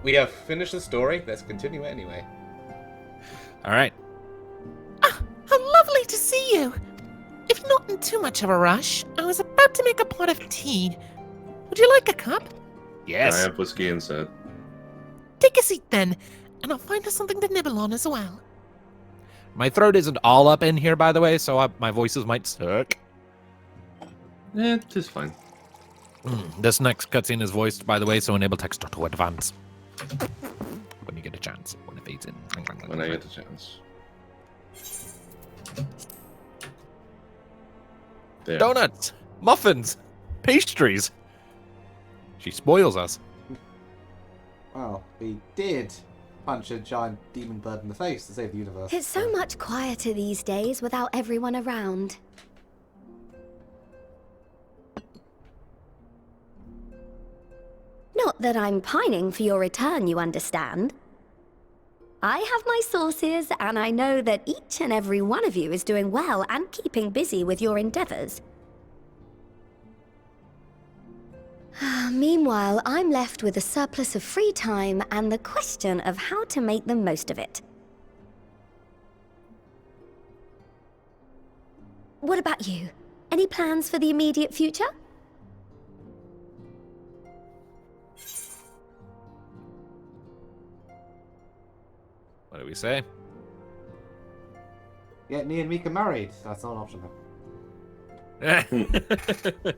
We have finished the story. Let's continue it anyway. All right. Ah, how lovely to see you. If not in too much of a rush, I was about to make a pot of tea. Would you like a cup? I Yes. have whiskey instead. Take a seat then, and I'll find us something to nibble on as well. My throat isn't all up in here, by the way, so my voices might suck. It is fine. This next cutscene is voiced, by the way, so enable text to advance. When you get a chance, when it fades in. When I get the chance. There. Donuts, muffins, pastries. She spoils us. Well, we did punch a giant demon bird in the face to save the universe. It's so much quieter these days without everyone around. Not that I'm pining for your return, you understand. I have my sources, and I know that each and every one of you is doing well and keeping busy with your endeavors. Meanwhile, I'm left with a surplus of free time and the question of how to make the most of it. What about you? Any plans for the immediate future? What do we say? Get me and Mika married. That's not an option though.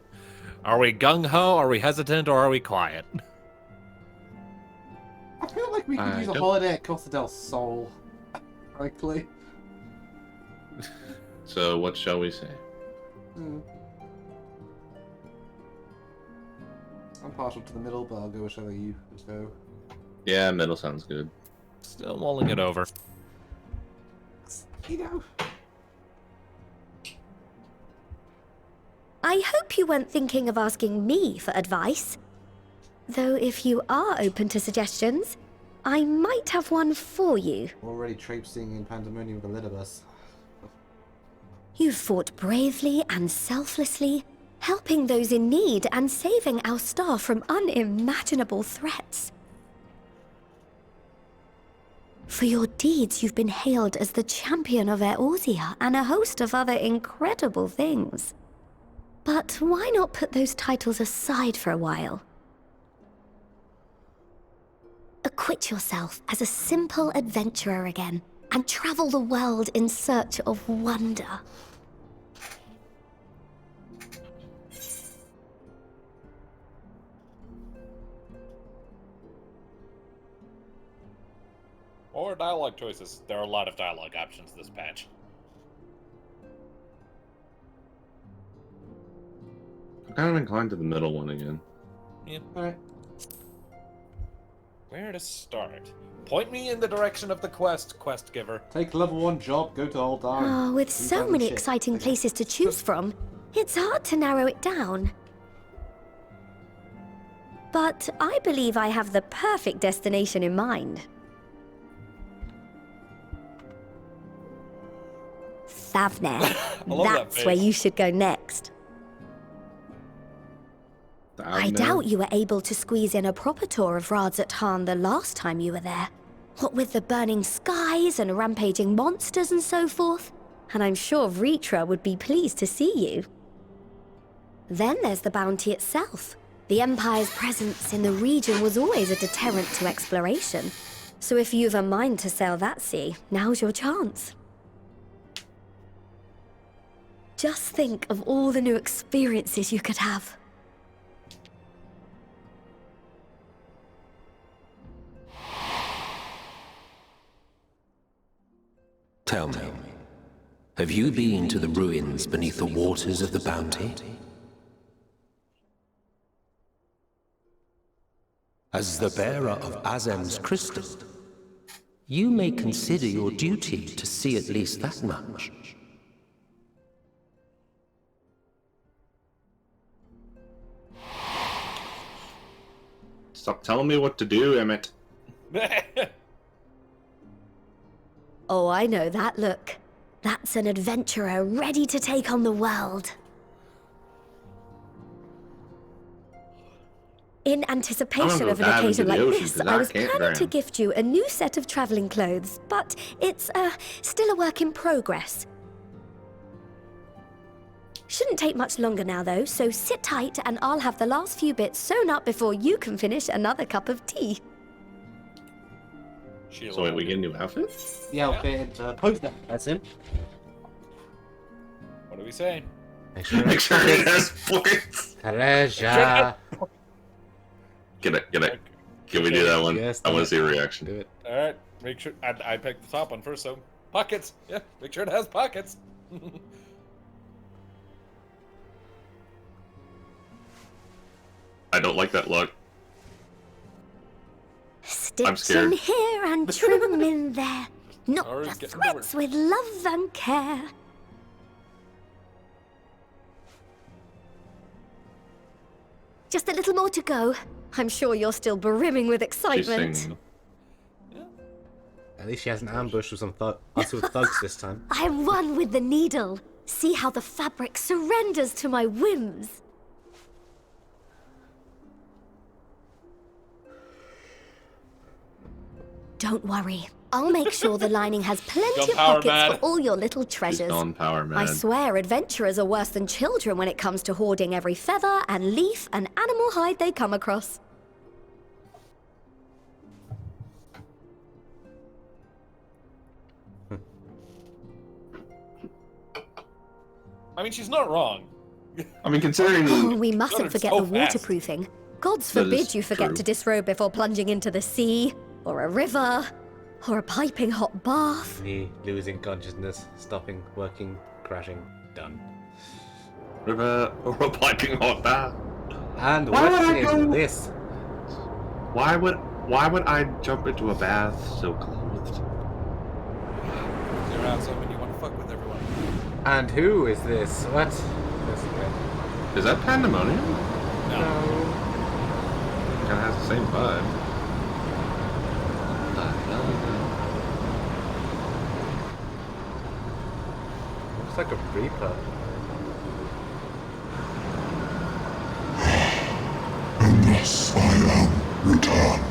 Are we gung-ho, are we hesitant, or are we quiet? I feel like we could use a don't- holiday at Costa del Sol. Frankly. So what shall we say? I'm partial to the middle, but I'll go whichever you go. Yeah, middle sounds good. Still mulling it over. You know. I hope you weren't thinking of asking me for advice. Though if you are open to suggestions, I might have one for you. Already traipsing in pandemonium with a litterbus. You've fought bravely and selflessly, helping those in need and saving our star from unimaginable threats. For your deeds, you've been hailed as the champion of Eorzea and a host of other incredible things. But why not put those titles aside for a while? Acquit yourself as a simple adventurer again, and travel the world in search of wonder. Or dialogue choices. There are a lot of dialogue options this patch. I'm kind of inclined to the middle one again. Yeah. Alright. Where to start? Point me in the direction of the quest giver. Take level 1 job, go to Old Darn. Oh, with so many exciting places to choose from, it's hard to narrow it down. But I believe I have the perfect destination in mind. Thavner. love that That's where face. you should go next. I doubt you were able to squeeze in a proper tour of Radzat the last time you were there. What with the burning skies and rampaging monsters and so forth. And I'm sure Vritra would be pleased to see you. Then there's the bounty itself. The Empire's presence in the region was always a deterrent to exploration. So if you've a mind to sail that sea, now's your chance. Just think of all the new experiences you could have. Tell me, have you been to the ruins beneath the waters of the Bounty? As the bearer of Azem's crystal, you may consider your duty to see at least that much. Stop telling me what to do, Emmett. Oh, I know that look. That's an adventurer ready to take on the world. In anticipation go of an dive occasion into like the ocean, this, 'cause I I was can't planning to drown. gift you a new set of traveling clothes, but it's still a work in progress. Shouldn't take much longer now, though, so sit tight and I'll have the last few bits sewn up before you can finish another cup of tea. So wait, we get a new outfit? The outfit poster. That's him. What are we saying? Make sure Make sure it has points. Treasure. Get it. Can we do that one? Yes, I want do to see a reaction. Do it. All right, make sure. I picked the top one first, so pockets. Yeah, make sure it has pockets. I don't like that look. I'm Stitch scared. in here and trim in there. Knot Or the get threads with love and care. Just a little more to go. I'm sure you're still brimming with She's excitement. singing. At least she hasn't ambushed with us with thugs this time. I'm one with the needle. See how the fabric surrenders to my whims. Don't worry. I'll make sure the lining has plenty of Gone power pockets mad. for all your little She's treasures. gone power mad. I swear adventurers are worse than children when it comes to hoarding every feather and leaf and animal hide they come across. I mean, she's not wrong. I mean, considering Oh, we Got mustn't it forget so the fast. waterproofing. Gods That forbid is you forget true. to disrobe before plunging into the sea, or a river, or a piping hot bath. Me losing consciousness, stopping, working, crashing, done. river or a piping hot bath. And the Why worst would thing I is go- this. Why would I jump into a bath so clothed? You're out, so when you want to fuck with everyone. And who is this? What? This again. Is that pandemonium? No. Kind of has the same vibe. Looks like a reaper. Thus I am returned.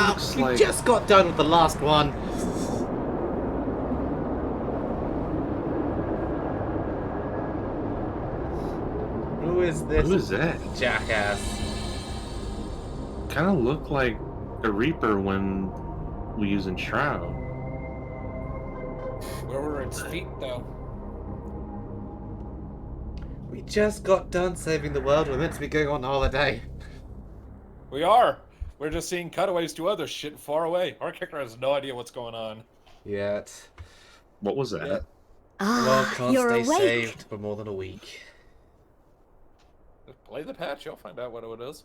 Looks We like just got done with the last one. Who is this? who is that? Jackass. Kind of look like a reaper when we use in Shroud. Where were its feet, though? We just got done saving the world. We're meant to be going on holiday. We are. We're just seeing cutaways to other shit far away. Our character has no idea what's going on. Yet. What was that? The world Ah, can't you're stay awake. saved for more than a week. Just play the patch, you'll find out what it is.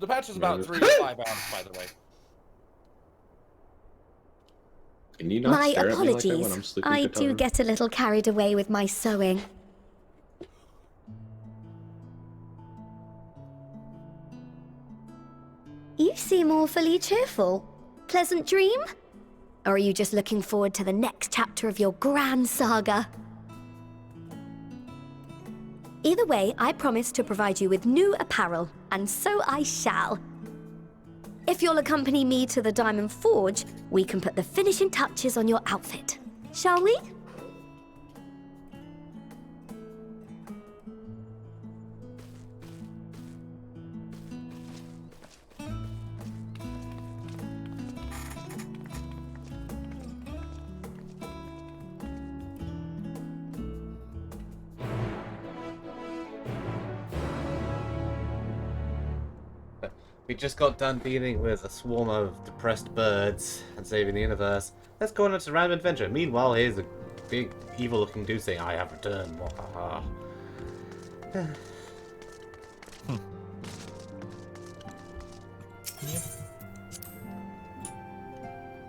The patch is about Yeah. 3 to 5 hours, by the way. Can you not My stare at me like that when I'm apologies. sleeping I for do time? get a little carried away with my sewing. You seem awfully cheerful. Pleasant dream? Or are you just looking forward to the next chapter of your grand saga? Either way, I promise to provide you with new apparel, and so I shall. If you'll accompany me to the Diamond Forge, we can put the finishing touches on your outfit. Shall we? We just got done dealing with a swarm of depressed birds and saving the universe. Let's go on a random adventure. Meanwhile, here's a big evil-looking dude saying, "I have returned." Wahaha.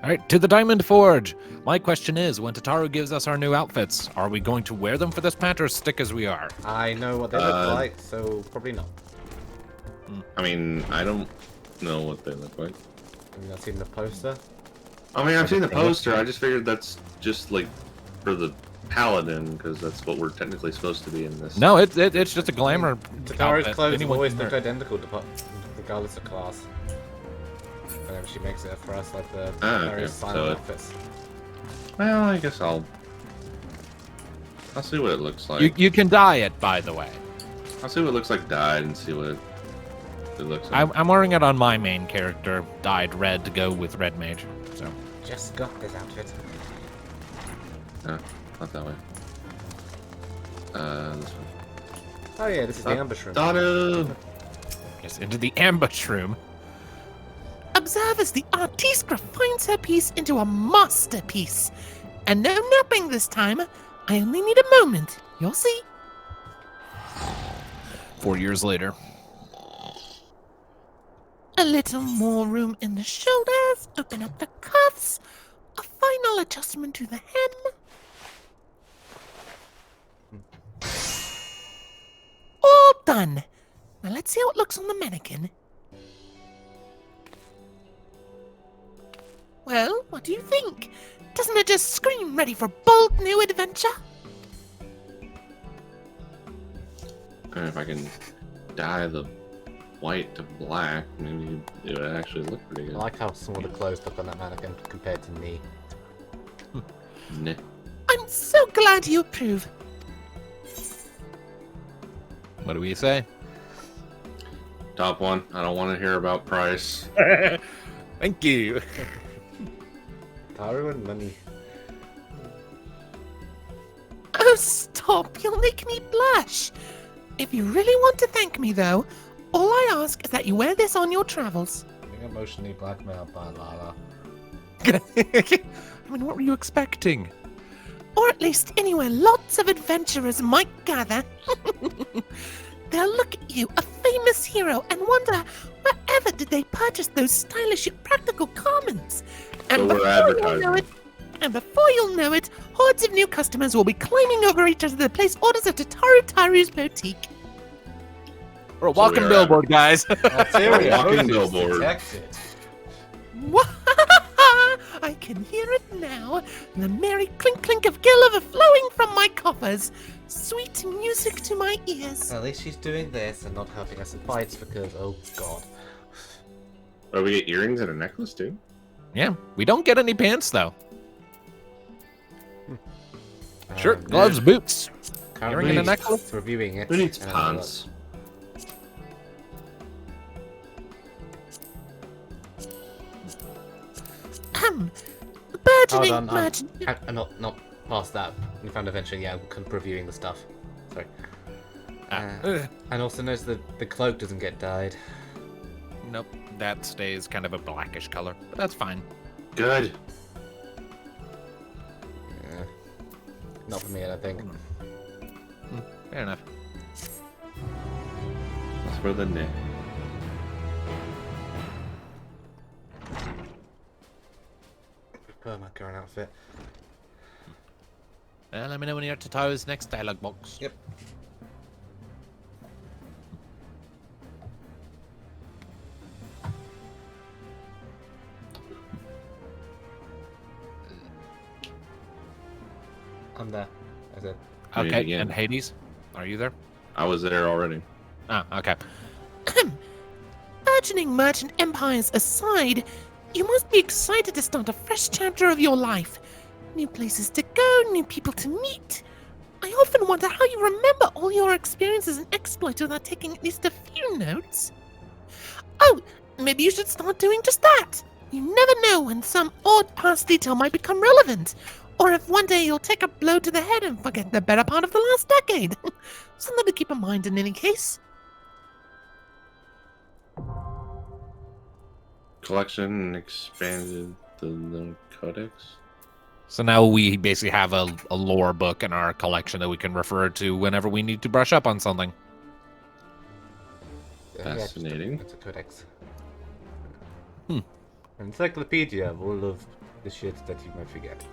All right, to the Diamond Forge. My question is, when Tataru gives us our new outfits, are we going to wear them for this patch or stick as we are? I know what they look like, so probably not. I mean, I don't know what they look like. Have you not seen the poster? I mean, I've seen the poster. I just figured that's just like for the paladin because that's what we're technically supposed to be in this. No, it's just a glamour. Tataru's outfit. clothes Anyone always can look wear it. identical, regardless of class. Whenever she makes it for us, like the Ah, okay. various silent So it- outfits. Well, I guess I'll see what it looks like. You can dye it, by the way. I'll see what it looks like dyed and see what it looks like. I'm wearing it on my main character, dyed red to go with red mage. So Just got this outfit. Not that way. This one. Oh yeah, this is the ambush room. Donna! just into the ambush room. Observe as the artiste refines her piece into a masterpiece. And no napping this time. I only need a moment. You'll see. 4 years later. A little more room in the shoulders. Open up the cuffs. A final adjustment to the hem. All done. Now let's see how it looks on the mannequin. Well, what do you think? Doesn't it just scream ready for bold new adventure? And if I can dye the white to black, maybe it would actually look pretty I good. like how some of the clothes look on that mannequin compared to me. Nah. I'm so glad you approve. What do we say? Top one. I don't want to hear about price. Thank you. Taru and money. Oh, stop. You'll make me blush. If you really want to thank me, though, all I ask is that you wear this on your travels. Being emotionally blackmailed by Lala. I mean, what were you expecting? Or at least anywhere lots of adventurers might gather. They'll look at you, a famous hero, and wonder wherever did they purchase those stylish yet practical garments. So we're advertising. Before you'll know it, hordes of new customers will be climbing over each other to place orders at Taru's boutique. We're a So walking we are billboard, guys. Arteria Walking Hoses billboard. detected. I can hear it now. The merry clink clink of gill overflowing from my coffers. Sweet music to my ears. At least she's doing this and not helping us in fights because, oh god. Oh, we get earrings and a necklace too? Yeah, we don't get any pants though. Shirt, Um, gloves, boots. Can't earring and a read. necklace? Reviewing it. Who needs and pants? Hold Burgeoning on, merchant. I'm not past that. We found adventure, yeah, I'm reviewing the stuff. Sorry. And also notice that the cloak doesn't get dyed. Nope, that stays kind of a blackish color, but that's fine. Good. Yeah. Not for me, I don't think. Fair enough. That's for the neck. Prefer my current outfit. Let me know when you're at Tataru's next dialogue box. Yep. I'm there. I said. Read it Okay, again. and Hades, are you there? I was there already. Ah, okay. Burgeoning merchant empires aside, you must be excited to start a fresh chapter of your life. New places to go, new people to meet. I often wonder how you remember all your experiences and exploits without taking at least a few notes. Oh, maybe you should start doing just that. You never know when some odd past detail might become relevant, or if one day you'll take a blow to the head and forget the better part of the last decade. Something to keep in mind in any case. Collection expanded the codex. So now we basically have a lore book in our collection that we can refer to whenever we need to brush up on something. Fascinating. It's a codex. Hmm. An encyclopedia of all of the shit that you might forget.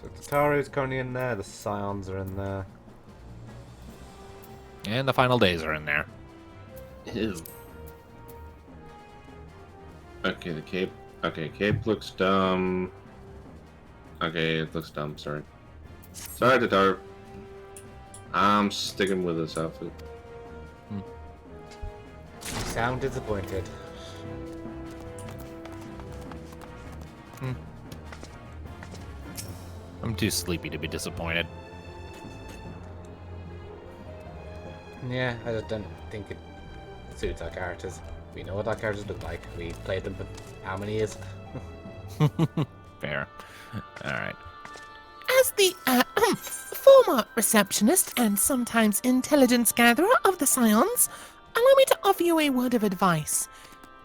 So Tataru's currently in there, the Scions are in there. And the final days are in there. Ew. Okay, the cape. Okay, cape looks dumb. Okay, it looks dumb. Sorry. Sorry, the dark. I'm sticking with this outfit. You sound disappointed. I'm too sleepy to be disappointed. Yeah, I just don't think it suits our characters. We know what our characters look like. We played them for how many years? Fair. All right. As the former receptionist and sometimes intelligence gatherer of the Scions, allow me to offer you a word of advice.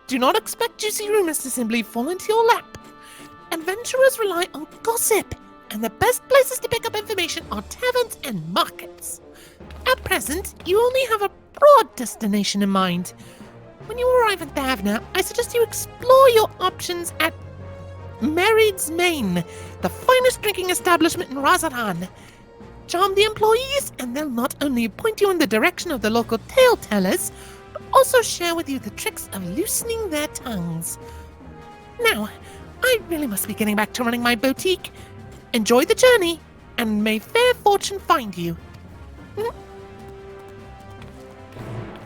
Do not expect juicy rumors to simply fall into your lap. Adventurers rely on gossip, and the best places to pick up information are taverns and markets. At present, you only have a broad destination in mind. When you arrive at Thavna, I suggest you explore your options at Merid's Main, the finest drinking establishment in Razatan. Charm the employees, and they'll not only point you in the direction of the local tale tellers, but also share with you the tricks of loosening their tongues. Now, I really must be getting back to running my boutique. Enjoy the journey, and may fair fortune find you.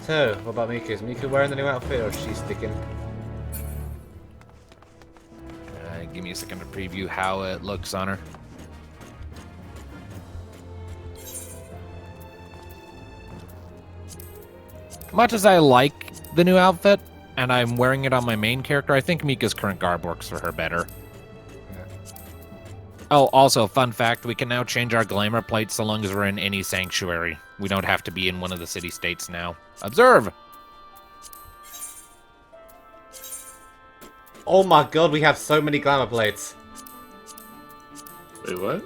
So, what about Mika? Is Mika wearing the new outfit or is she sticking? Give me a second to preview how it looks on her. Much as I like the new outfit, and I'm wearing it on my main character, I think Mika's current garb works for her better. Oh, also, fun fact, we can now change our glamour plates so long as we're in any sanctuary. We don't have to be in one of the city-states now. Observe! Oh my god, we have so many glamour plates. Wait, what?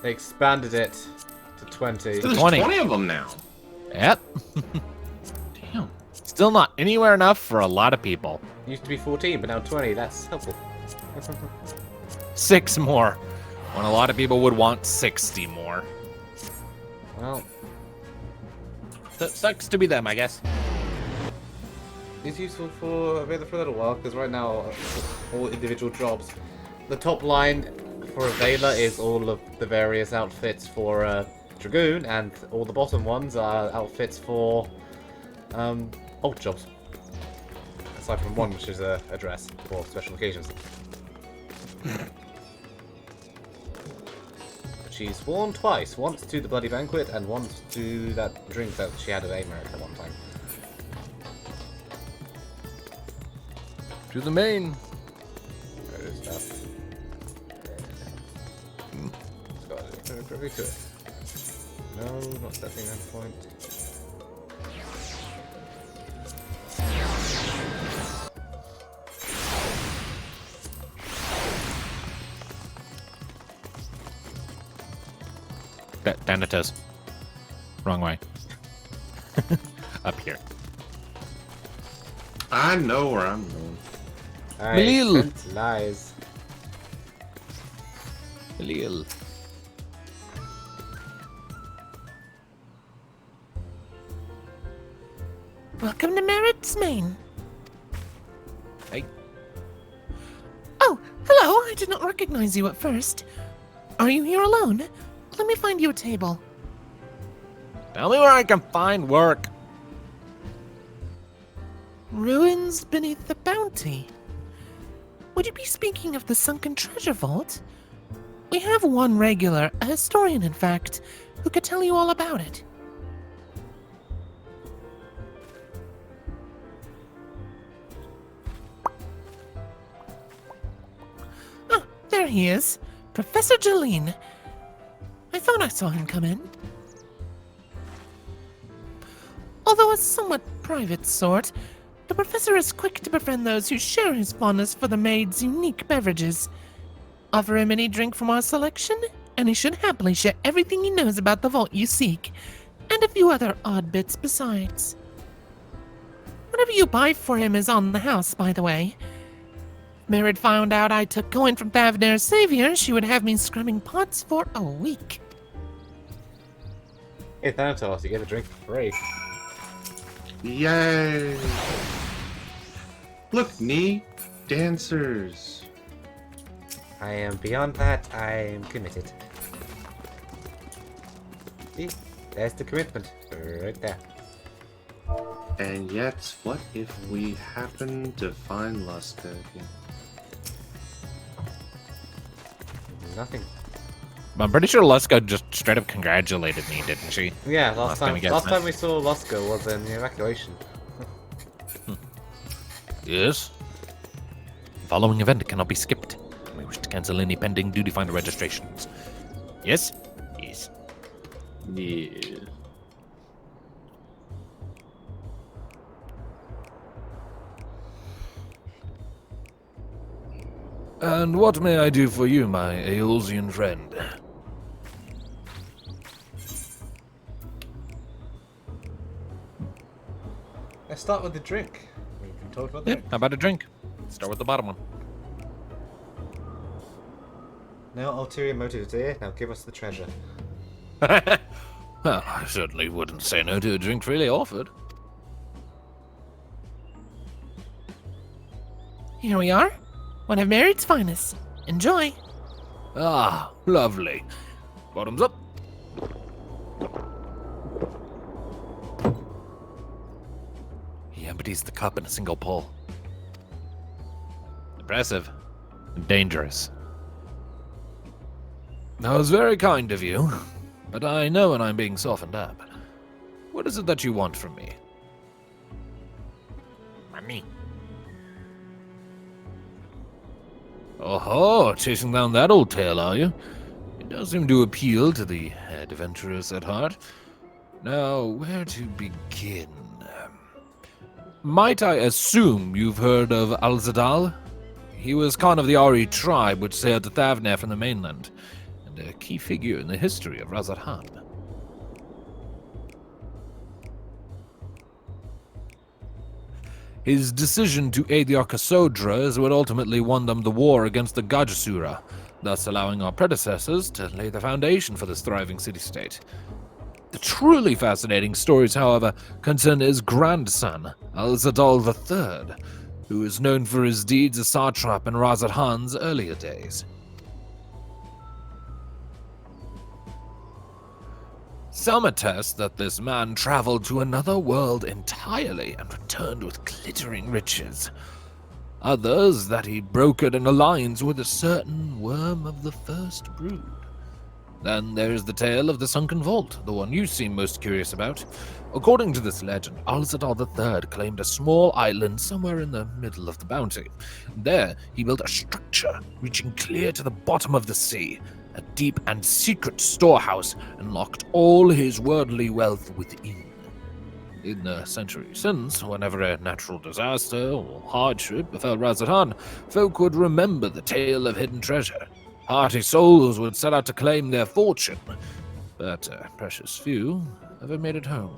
They expanded it to 20. There's 20. 20 of them now. Yep. Damn. Still not anywhere enough for a lot of people. Used to be 14, but now 20. That's helpful. 6 more, when a lot of people would want 60 more. Well, That sucks to be them, I guess. it's useful for a little while, because right now, all individual jobs. The top line for a Vela is all of the various outfits for Dragoon, and all the bottom ones are outfits for alt jobs. Aside from one, which is a dress for special occasions. She's worn twice, once to the bloody banquet and once to that drink that she had at America one time. To the main. There is stuff. Let's go quickly to it. No, not stepping end point. Down the toes. Wrong way. Up here. I know where I'm going. I Melil. scent lies. Lil. Welcome to Merit's Main. Hey. Oh, hello. I did not recognize you at first. Are you here alone? Let me find you a table. Tell me where I can find work. Ruins beneath the bounty. Would you be speaking of the sunken treasure vault? We have one regular, a historian in fact, who could tell you all about it. Ah, there he is. Professor Jolene. I thought I saw him come in. Although a somewhat private sort, the professor is quick to befriend those who share his fondness for the maid's unique beverages. Offer him any drink from our selection, and he should happily share everything he knows about the vault you seek, and a few other odd bits besides. Whatever you buy for him is on the house, by the way. If Merid found out I took coin from Thavnair's savior, she would have me scrubbing pots for a week. Hey Thanatos, you get a drink for free. Yay! Look, Nee. dancers. I am beyond that. I am committed. See? There's the commitment. Right there. And yet, what if we happen to find Luska again? Nothing. I'm pretty sure Luska just straight up congratulated me, didn't she? Yeah, last time we we saw Luska was in the evacuation. Yes. The following event cannot be skipped. We wish to cancel any pending duty finder registrations. Yes? Yes. Yeah. And what may I do for you, my Aeolsian friend? Let's start with the drink. We can talk about Yeah, that. how about a drink? Start with the bottom one. No ulterior motives here. Now give us the treasure. Well, I certainly wouldn't say no to a drink freely offered. Here we are. One of Merritt's finest. Enjoy. Ah, lovely. Bottoms up. He empties the cup in a single pull. Impressive. And dangerous. That was very kind of you, but I know when I'm being softened up. What is it that you want from me? Money. Oh, chasing down that old tale, are you? It does seem to appeal to the adventurous at heart. Now, where to begin? Might I assume you've heard of Al-Zadal? He was Khan of the Ari tribe which sailed to Thavnir from the mainland, and a key figure in the history of Razat-Han. His decision to aid the Arkasodra is what ultimately won them the war against the Gajasura, thus allowing our predecessors to lay the foundation for this thriving city-state. The truly fascinating stories, however, concern his grandson, Al-Zadal III, who is known for his deeds as satrap in Razat-Han's earlier days. Some attest that this man traveled to another world entirely and returned with glittering riches. Others that he brokered an alliance with a certain worm of the first brood. Then there is the tale of the sunken vault, the one you seem most curious about. According to this legend, Al-Zadal III claimed a small island somewhere in the middle of the bounty. There, he built a structure reaching clear to the bottom of the sea, a deep and secret storehouse, and locked all his worldly wealth within. In the century since, whenever a natural disaster or hardship befell Razat-Han, folk would remember the tale of hidden treasure. Hearty souls would set out to claim their fortune, but a precious few ever made it home.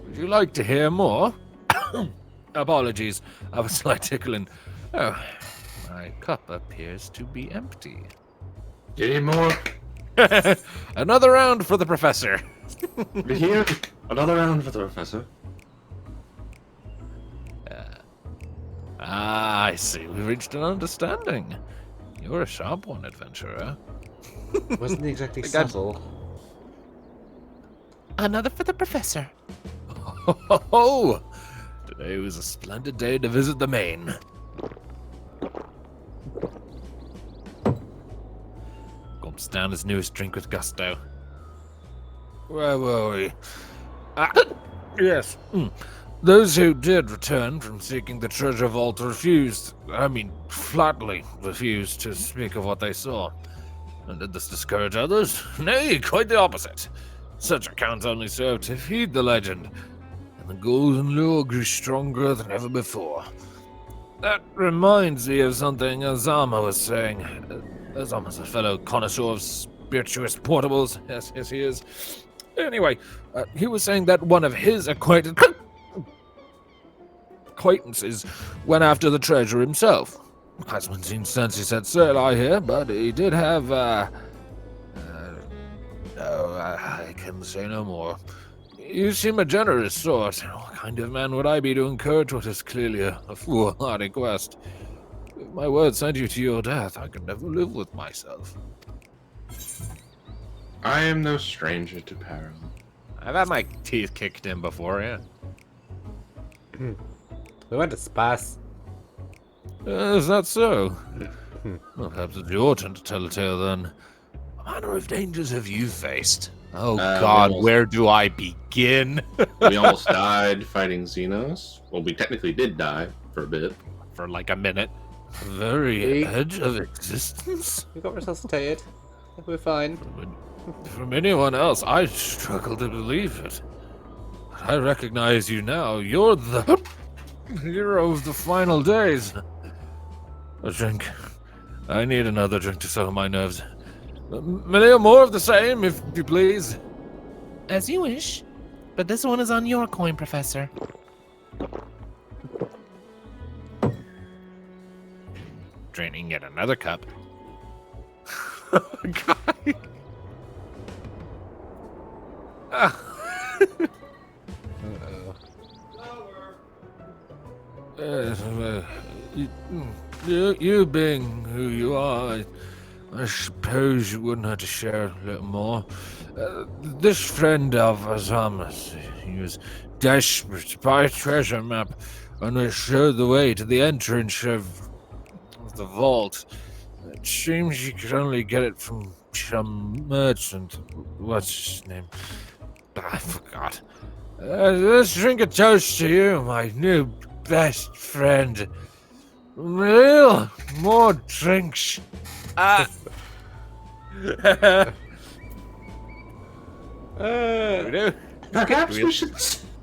Would you like to hear more? Apologies, I have a slight tickle in... Oh, my cup appears to be empty. You need more? Another round for the professor. Be here. Another round for the professor. I see. We've reached an understanding. You're a sharp one, adventurer. Wasn't exactly subtle. Another for the professor. Oh, today was a splendid day to visit the main. Gulps down his newest drink with gusto. Where were we? Yes. Those who did return from seeking the treasure vault flatly refused to speak of what they saw. And did this discourage others? Nay, quite the opposite. Such accounts only served to feed the legend, and the golden lure grew stronger than ever before. That reminds me of something Azama was saying. Azama's a fellow connoisseur of spirituous portables. Yes, he is. Anyway, he was saying that one of his acquaintances went after the treasure himself. Hasn't seen since he set sail, I hear, but he did have, no, I can say no more. You seem a generous sort. What kind of man would I be to encourage what is clearly a foolhardy quest? If my word sent you to your death, I could never live with myself. I am no stranger to peril. I've had my teeth kicked in before, yeah. We went to space. Is that so? Well, perhaps it's your turn to tell a tale then. What manner of dangers have you faced? Oh God, almost- where do I begin? We almost died fighting Xenos. Well, we technically did die for a bit. For like a minute. Very edge of existence? We got resuscitated. We're fine. From anyone else, I struggle to believe it. But I recognize you now. You're the hero of the final days. A drink. I need another drink to settle my nerves. Many more of the same, if you please. As you wish. But this one is on your coin, Professor. Draining yet another cup. God. You being who you are, I suppose you wouldn't have to share a little more. This friend of Azama's, he was desperate to buy a treasure map, and it showed the way to the entrance of the vault. It seems you could only get it from some merchant. What's his name? I forgot. Let's drink a toast to you, my new best friend. Real more drinks. We do? Perhaps we should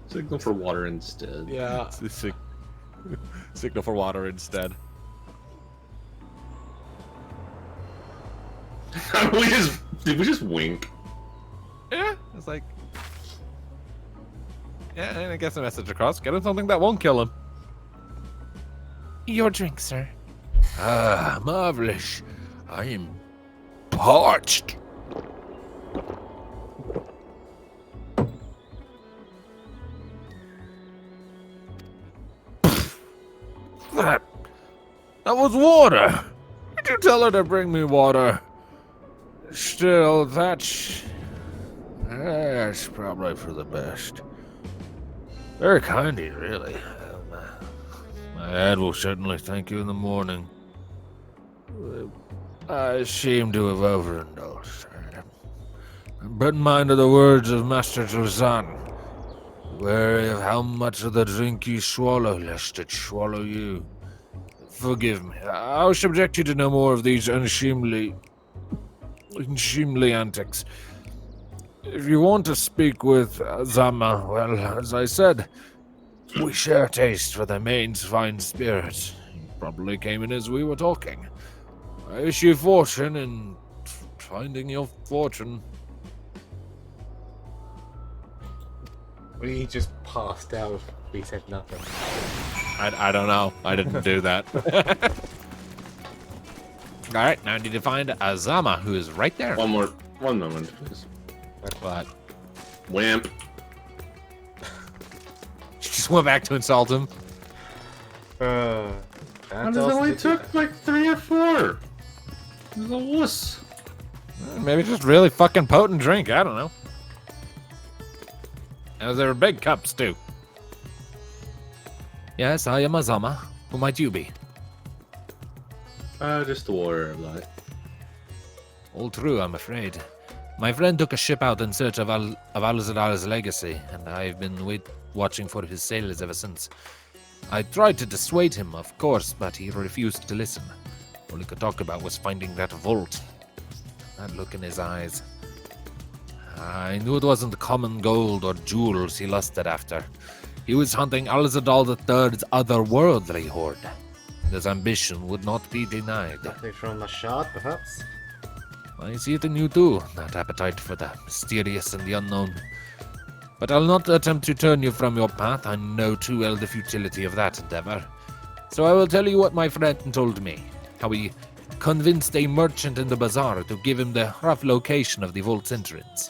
signal for water instead. Yeah. Signal for water instead. Did we just wink? Yeah, it's like... Yeah, and I guess the message across. Get him something that won't kill him. Your drink, sir. Ah, marvelous. I am parched. That was water. Did you tell her to bring me water? Still, that's probably for the best. Very kind of you, really. My dad will certainly thank you in the morning. I seem to have overindulged. But in mind of the words of Master Jozan, wary of how much of the drink you swallow, lest it swallow you. Forgive me. I'll subject you to no more of these unseemly antics. If you want to speak with Zama, well, as I said, we share taste for the main's fine spirits. He probably came in as we were talking. I wish you fortune in finding your fortune. We just passed out. We said nothing. I don't know. I didn't do that. Alright, now I need to find Azama, who is right there. One moment, please. What? Wimp. Just went back to insult him. And it only took like 3 or 4. This is a wuss. Maybe just really fucking potent drink. I don't know. And there are big cups, too. Yes, I am Azama. Who might you be? Just the warrior of light. All true, I'm afraid. My friend took a ship out in search of Al-Zadal's legacy, and I've been watching for his sails ever since. I tried to dissuade him, of course, but he refused to listen. All he could talk about was finding that vault. That look in his eyes. I knew it wasn't common gold or jewels he lusted after. He was hunting Al-Zadal III's otherworldly hoard. His ambition would not be denied. Nothing from the shard, perhaps? I see it in you too, that appetite for the mysterious and the unknown. But I'll not attempt to turn you from your path. I know too well the futility of that endeavor. So I will tell you what my friend told me. How he convinced a merchant in the bazaar to give him the rough location of the vault's entrance.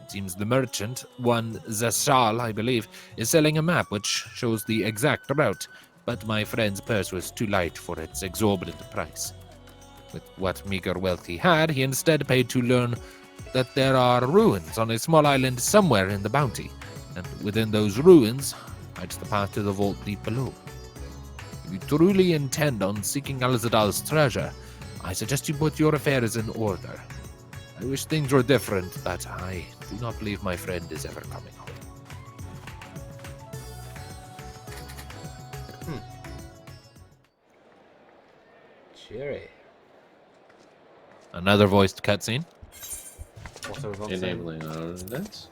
It seems the merchant, one Zashal, I believe, is selling a map which shows the exact route, but my friend's purse was too light for its exorbitant price. With what meager wealth he had, he instead paid to learn that there are ruins on a small island somewhere in the bounty, and within those ruins hides the path to the vault deep below. If you truly intend on seeking Alzadal's treasure, I suggest you put your affairs in order. I wish things were different, but I do not believe my friend is ever coming home. Cheery. Another voiced cutscene. What I was on saying. Enabling our events.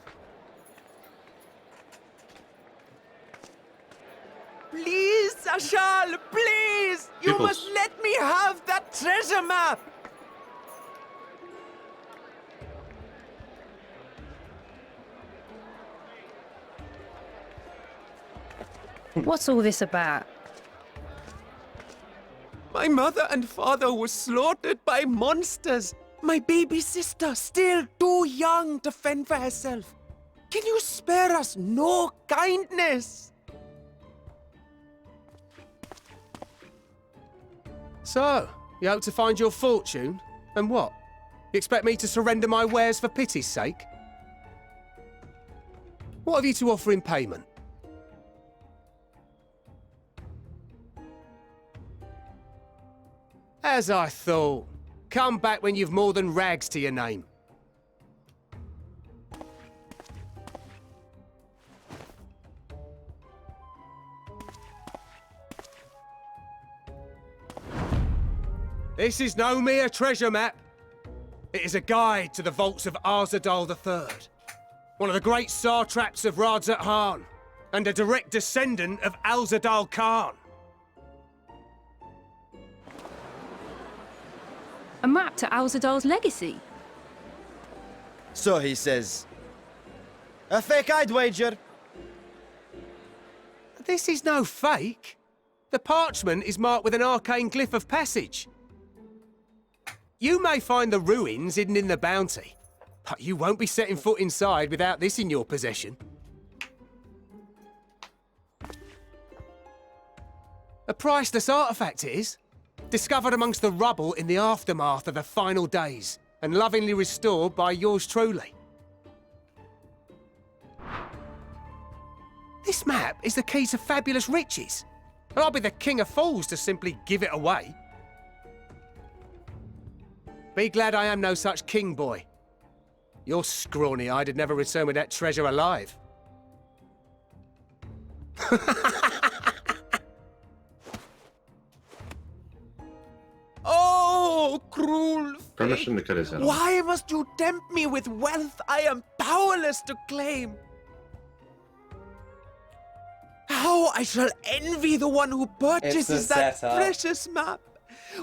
Please, Ashal, please! You Peoples. must let me have that treasure map! What's all this about? My mother and father were slaughtered by monsters. My baby sister, still too young to fend for herself. Can you spare us no kindness? So, you hope to find your fortune? And what? You expect me to surrender my wares for pity's sake? What have you to offer in payment? As I thought. Come back when you've more than rags to your name. This is no mere treasure map. It is a guide to the vaults of Arzadal III, one of the great satraps of Radzat Han, and a direct descendant of Alzadal Khan. A map to Alzadal's legacy? So he says. A fake, I'd wager. This is no fake. The parchment is marked with an arcane glyph of passage. You may find the ruins hidden in the bounty, but you won't be setting foot inside without this in your possession. A priceless artifact it is, discovered amongst the rubble in the aftermath of the final days, and lovingly restored by yours truly. This map is the key to fabulous riches, and I'll be the king of fools to simply give it away. Be glad I am no such king, boy. You're scrawny-eyed and never return with that treasure alive. Oh, cruel fate! Permission to cut his head off. Why must you tempt me with wealth I am powerless to claim? How I shall envy the one who purchases that precious map.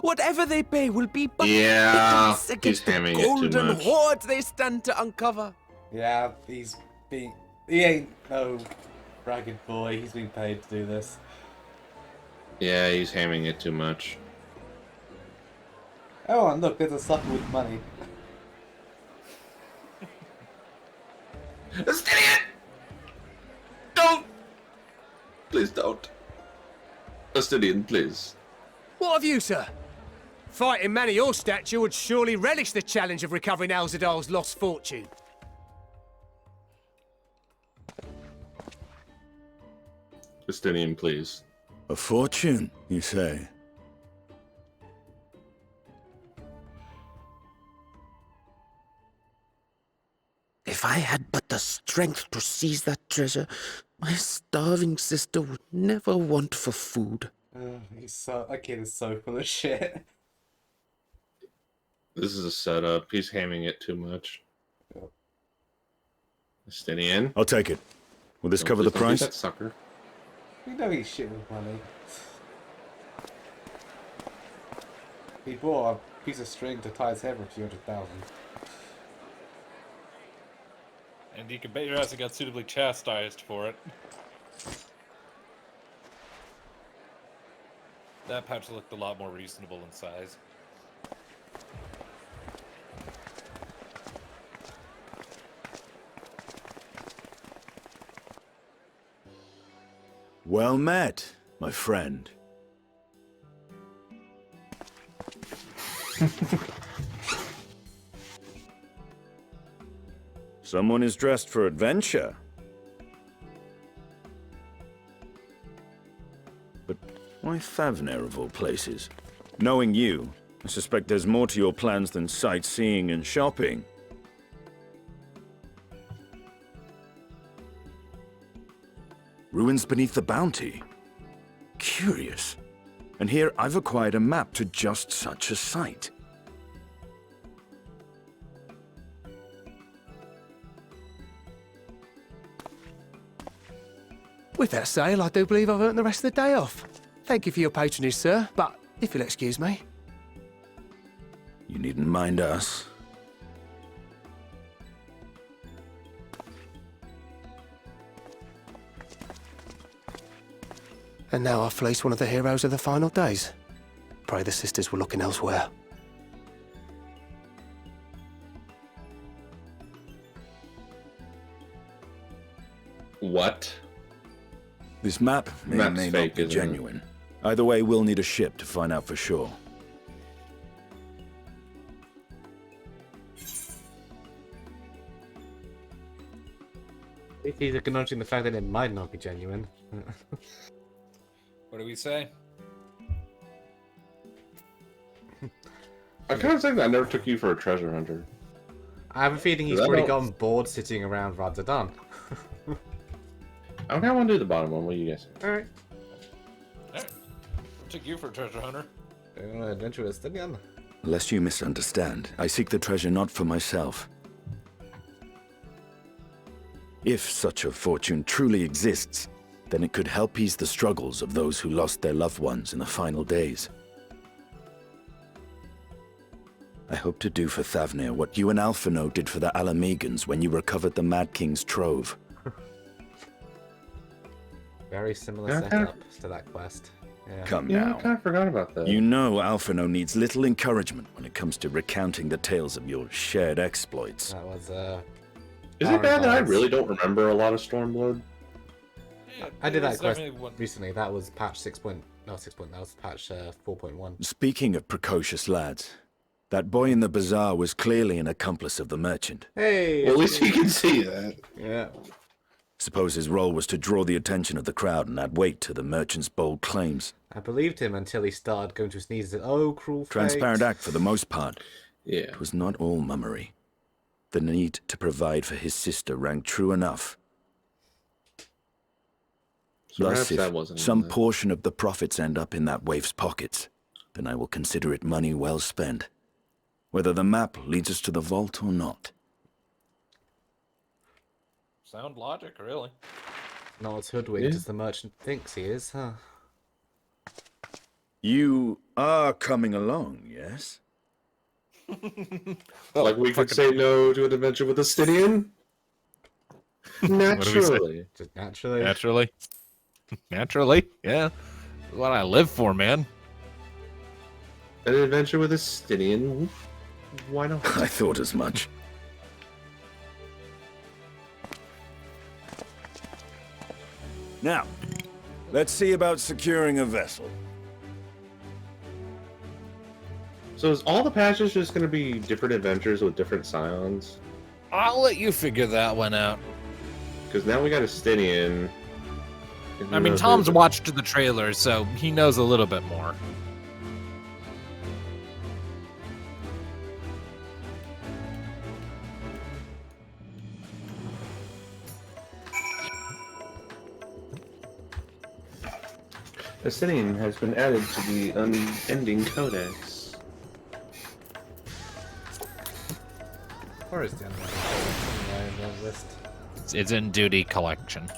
Whatever they pay will be but Yeah, pittance against he's the hamming it too golden much. hoards they stand to uncover. Yeah, he ain't no ragged boy. He's been paid to do this. Yeah, he's hamming it too much. Oh, and look, there's a sucker with money. Justinian! Don't! Please don't. Justinian, please. What of you, sir? Fighting man of your stature would surely relish the challenge of recovering Alzadal's lost fortune. Justinian, please. A fortune, you say? If I had but the strength to seize that treasure, my starving sister would never want for food. That kid is so full of shit. This is a setup. He's hamming it too much. Justinian. I'll take it. Will this cover the Don't do price? that, sucker. You know he's shit with money. He bought a piece of string to tie his hair for 200,000. And you can bet your ass he got suitably chastised for it. That pouch looked a lot more reasonable in size. Well met, my friend. Someone is dressed for adventure. But why Thavner of all places? Knowing you, I suspect there's more to your plans than sightseeing and shopping. Ruins beneath the Bounty. Curious. And here I've acquired a map to just such a site. With that sale, I do believe I've earned the rest of the day off. Thank you for your patronage, sir, but if you'll excuse me. You needn't mind us. And now I've fleeced one of the heroes of the final days. Pray the sisters were looking elsewhere. What? This map may or Map's may fake, not be isn't it? genuine. Either way, we'll need a ship to find out for sure. He's acknowledging the fact that it might not be genuine. What do we say? I kind of think that I never took you for a treasure hunter. I have a feeling he's That probably helps. gotten bored sitting around Radzadan. I kind of want to do the bottom one. What do you guys think? Alright. Alright. Took you for a treasure hunter. Adventurous, again. Lest you misunderstand, I seek the treasure not for myself. If such a fortune truly exists, then it could help ease the struggles of those who lost their loved ones in the final days. I hope to do for Thavner what you and Alphino did for the Alamegans when you recovered the Mad King's trove. Very similar Yeah, setup to that quest. Yeah. Come Yeah, now. I kind of forgot about that. You know Alphino needs little encouragement when it comes to recounting the tales of your shared exploits. That was, Is it bad that I Paradise. really don't remember a lot of Stormblood? Yeah, I did it that was quest definitely one- recently. That was patch 6. No, 6. That was patch 4.1. Speaking of precocious lads, that boy in the bazaar was clearly an accomplice of the merchant. Hey! Well, at least you can see that. Yeah. Suppose his role was to draw the attention of the crowd and add weight to the merchant's bold claims. I believed him until he started going to his knees and said, "Oh, cruel fate." Transparent act for the most part. Yeah. It was not all mummery. The need to provide for his sister rang true enough. So Thus, perhaps if that wasn't some it. portion of the profits end up in that waif's pockets, then I will consider it money well spent. Whether the map leads us to the vault or not. Sound logic, really. Not as hoodwinked as the merchant thinks he is, huh? You are coming along, yes? Like we could say no to an adventure with a Stydian? do we say? Naturally. Just naturally. Naturally. Naturally, yeah. That's what I live for, man. An adventure with a Stydian? Why not? I thought as much. Now, let's see about securing a vessel. So is all the patches just going to be different adventures with different scions? I'll let you figure that one out. Because now we got a Stydian. and who I mean, knows Tom's who- watched the trailer, so he knows a little bit more. A Stydian has been added to the unending codex. Where is the other list? It's in duty collection.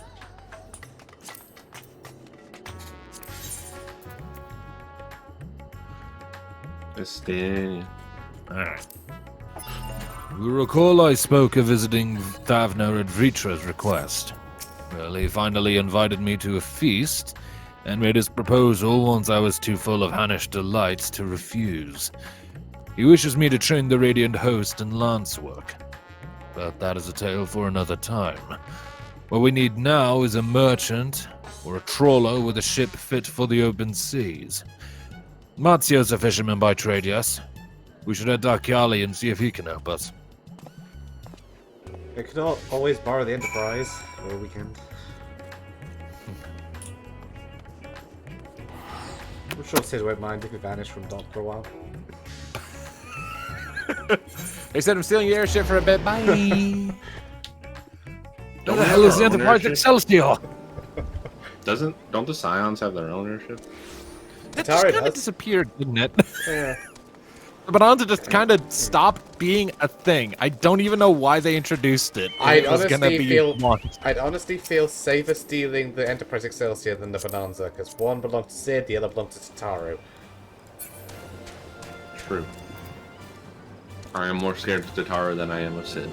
A Stydian. Alright. You recall I spoke of visiting Thavner at Vritra's request. Well, he finally invited me to a feast, and made his proposal once I was too full of Hannish delights to refuse. He wishes me to train the Radiant Host in lance work. But that is a tale for another time. What we need now is a merchant or a trawler with a ship fit for the open seas. Mazzio's a fisherman by trade, yes? We should head to Archiali and see if he can help us. We could always borrow the Enterprise for a weekend. I'm sure Sid won't mind if we vanish from Dock for a while. They said I'm stealing your airship for a bit. Bye. Where the hell is the Enterprise Excelsior? Don't the Scions have their own airship? That just kind of disappeared, didn't it? Yeah. The Bonanza just kind of stopped being a thing. I don't even know why they introduced it. I'd was gonna honestly feel safer stealing the Enterprise Excelsior than the Bonanza, because one belonged to Sid, the other belonged to Tataru. True. I am more scared of Tataru than I am of Sid.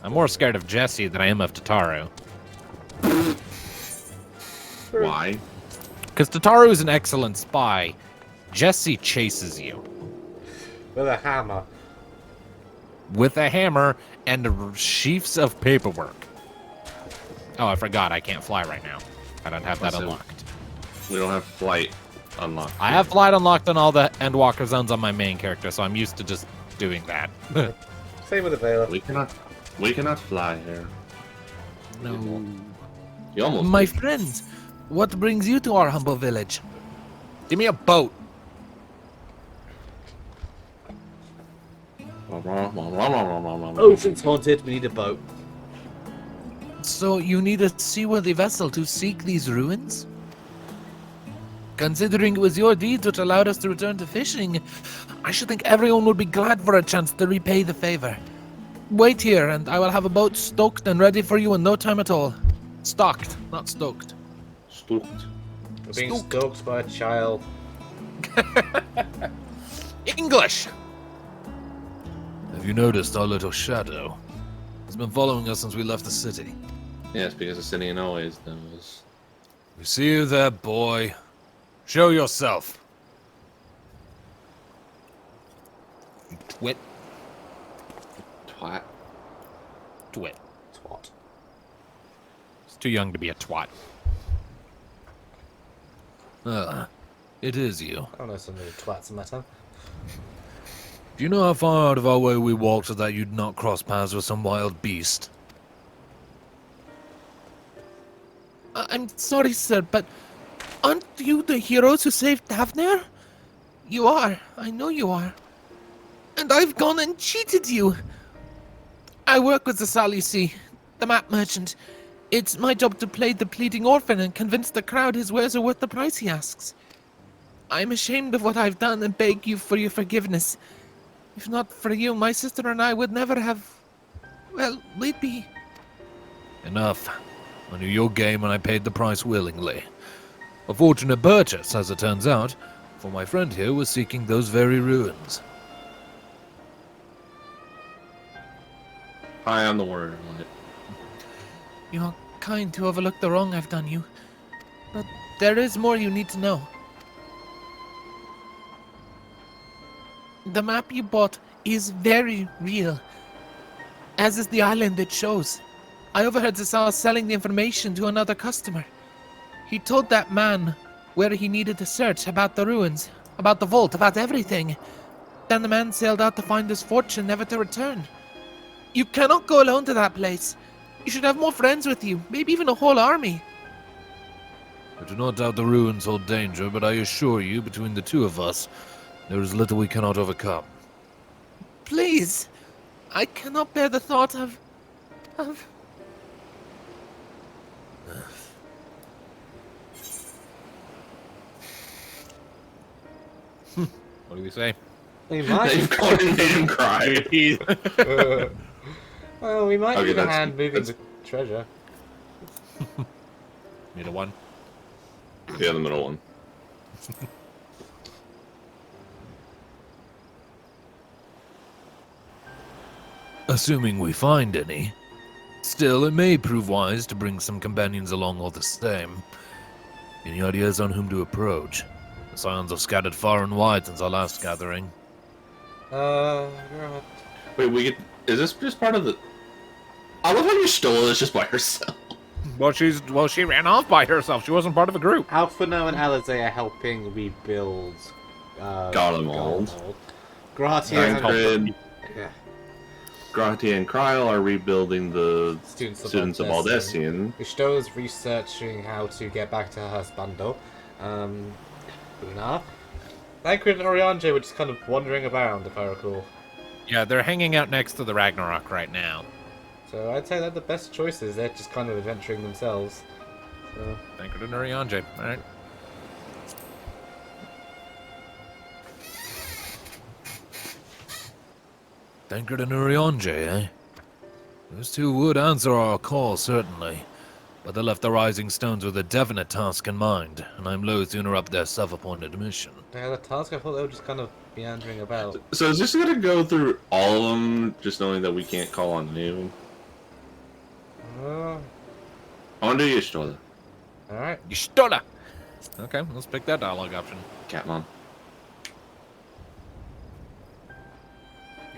I'm more scared of Jesse than I am of Tataru. Why? Because Tataru is an excellent spy. Jesse chases you. With a hammer. With a hammer and sheafs of paperwork. Oh, I forgot. I can't fly right now. I don't have that unlocked. We don't have flight unlocked. I have flight unlocked on all the Endwalker zones on my main character, so I'm used to just doing that. Same with the Vela. We cannot fly here. No. You almost My friends, what brings you to our humble village? Give me a boat. Ocean's haunted, we need a boat. So you need a seaworthy vessel to seek these ruins? Considering it was your deed which allowed us to return to fishing, I should think everyone would be glad for a chance to repay the favor. Wait here, and I will have a boat stoked and ready for you in no time at all. Stocked, not stoked. Stoked. We're being stoked by a child. English! Have you noticed our little shadow? He's been following us since we left the city. Yes, because the city always knows. We see you there, boy. Show yourself. Twit. Twat. Twit. Twat. He's too young to be a twat. Ah, it is you. I don't know some little twats in my time. Do you know how far out of our way we walked so that you'd not cross paths with some wild beast? I'm sorry, sir, but aren't you the heroes who saved Davner? You are. I know you are. And I've gone and cheated you. I work with the Sal, you see, the map merchant. It's my job to play the pleading orphan and convince the crowd his wares are worth the price he asks. I'm ashamed of what I've done and beg you for your forgiveness. If not for you, my sister and I would never have... Well, we'd be... Enough. I knew your game and I paid the price willingly. A fortunate purchase, as it turns out, for my friend here was seeking those very ruins. High on the word on it. You're kind to overlook the wrong I've done you. But there is more you need to know. The map you bought is very real, as is the island it shows. I overheard Zasal selling the information to another customer. He told that man where he needed to search about the ruins, about the vault, about everything. Then the man sailed out to find his fortune, never to return. You cannot go alone to that place. You should have more friends with you, maybe even a whole army. I do not doubt the ruins hold danger, but I assure you, between the two of us, there is little we cannot overcome. Please, I cannot bear the thought of... What do we say? We might You've gone and made him cry. Well, we might Okay, need a that's- hand moving that's- the treasure. Need a one? Yeah, the middle one. Assuming we find any. Still, it may prove wise to bring some companions along all the same. Any ideas on whom to approach? The Scions have scattered far and wide since our last gathering. Wait, is this just part of the... I love how you stole this just by yourself. Well, she ran off by herself. She wasn't part of a group. Alphino and Alizé are helping rebuild Garlemald. Gratia Tancred, Gratia and Kryl are rebuilding the students of Aldessian. Ishto is researching how to get back to her husbando. Una. Tancred and Oriange were just kind of wandering around, if I recall. Yeah, they're hanging out next to the Ragnarok right now. So I'd say they're the best choices. They're just kind of adventuring themselves. So. Tancred and Oriange. All right. Tancred and Oriange, eh? Those two would answer our call, certainly. But they left the Rising Stones with a definite task in mind, and I'm loath to interrupt their self-appointed mission. Yeah, the task, I thought they were just kind of meandering about. So is this gonna go through all of them, just knowing that we can't call on new? I want to do Y'shtola. Alright. Y'shtola! Okay, let's pick that dialogue option. Catmon.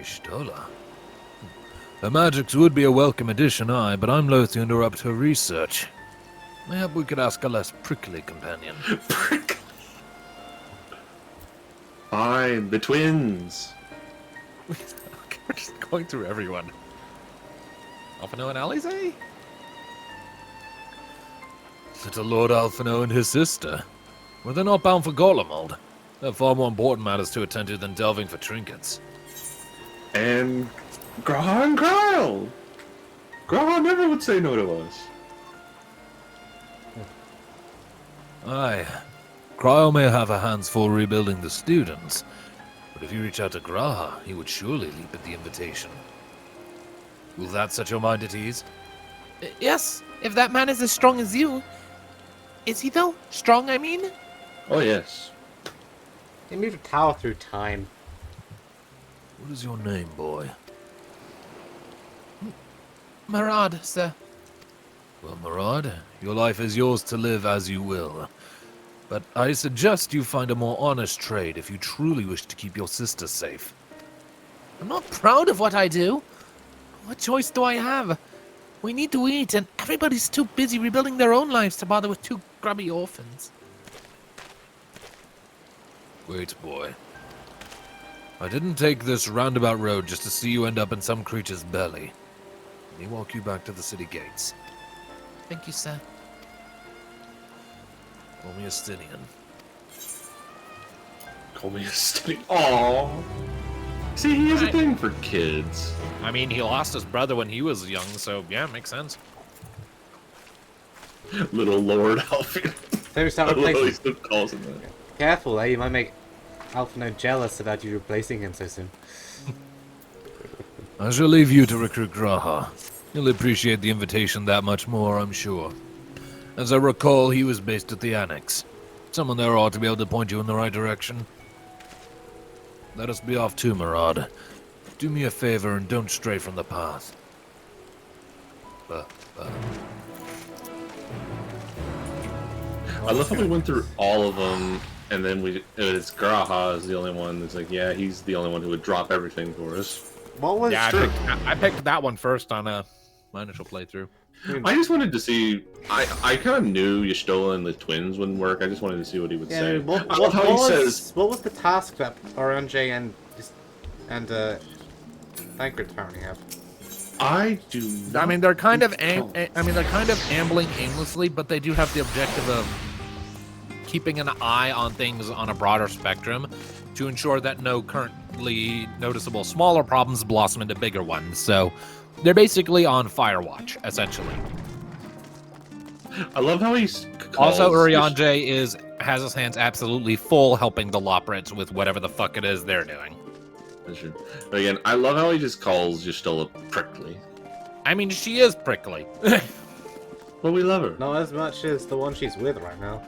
Y'shtola? Her magics would be a welcome addition, aye, but I'm loath to interrupt her research. Mayhap we could ask a less prickly companion. Prickly? Fine, the twins. Okay, we're just going through everyone. Alphino and Alizé? Little Lord Alphino and his sister. Well, they're not bound for Garlemald. There are far more important matters to attend to than delving for trinkets. And Graha and Kryl! Graha never would say no to us. Aye. Kryl may have a hands full rebuilding the students, but if you reach out to Graha, he would surely leap at the invitation. Will that set your mind at ease? Yes, if that man is as strong as you. Is he though? Strong, I mean? Oh, yes. He moved a tower through time. What is your name, boy? Marad, sir. Well, Marad, your life is yours to live as you will. But I suggest you find a more honest trade if you truly wish to keep your sister safe. I'm not proud of what I do. What choice do I have? We need to eat, and everybody's too busy rebuilding their own lives to bother with two grubby orphans. Wait, boy. I didn't take this roundabout road just to see you end up in some creature's belly. Let me walk you back to the city gates. Thank you, sir. Call me a Stinian. Call me a Stinian. Aww. See, he has a thing for kids. I mean, he lost his brother when he was young, so yeah, makes sense. Little Lord Alfie. So start replacing. Calls him that. Careful, you might make Alphino jealous about you replacing him so soon. I shall leave you to recruit Graha. He'll appreciate the invitation that much more, I'm sure. As I recall, he was based at the Annex. Someone there ought to be able to point you in the right direction. Let us be off too, Marad. Do me a favor and don't stray from the path. I love how we went through all of them, and then it's Graha is the only one that's like, yeah, he's the only one who would drop everything for us. What was true? I picked that one first on my initial playthrough. I just wanted to see. I kind of knew Y'shtola and the twins wouldn't work. I just wanted to see what he would say. What was the task that Oriange and Tancred apparently have? I do. I mean, they're kind of ambling aimlessly, but they do have the objective of keeping an eye on things on a broader spectrum to ensure that no currently noticeable smaller problems blossom into bigger ones. So they're basically on Firewatch, essentially. I love how he's also Oriange has his hands absolutely full helping the Loprits with whatever the fuck it is they're doing. That's true. But again, I love how he just calls Y'shtola prickly. I mean, she is prickly. But we love her. Not as much as the one she's with right now.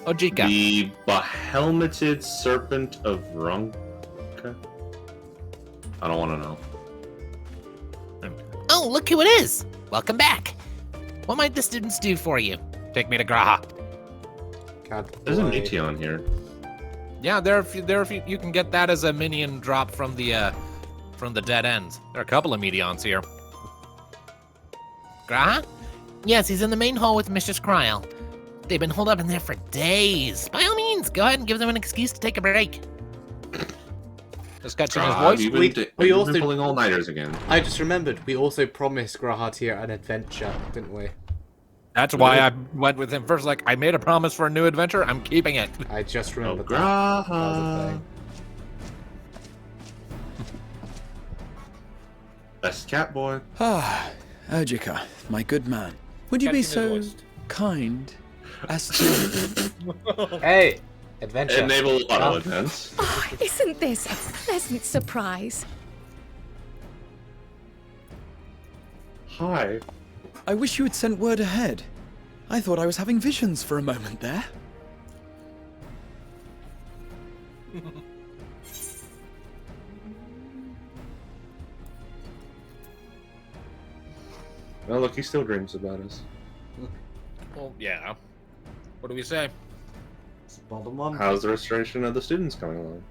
Ojika. The behelmeted serpent of Ronka? I don't want to know. Oh, look who it is! Welcome back. What might the students do for you? Take me to Graha. There's a Meteon here. Yeah, there are a few. You can get that as a minion drop from the dead ends. There are a couple of Meteons here. Graha? Yes, he's in the main hall with Mistress Kryl. They've been holed up in there for days. By all means, go ahead and give them an excuse to take a break. Just catching his God, voice. you've We been also pulling all-nighters again. I just remembered we also promised Grahatir an adventure, didn't we? That's why I went with him first. Like, I made a promise for a new adventure. I'm keeping it. I just remembered that. Graha. That was a thing. Best cat boy. Ah, Urgika, my good man. Would you be so kind as to... Hey! Adventure. Enable auto advance. Oh, isn't this a pleasant surprise? Hi. I wish you had sent word ahead. I thought I was having visions for a moment there. Well, look, he still dreams about us. Well, yeah. What do we say? How's the restoration of the students coming along?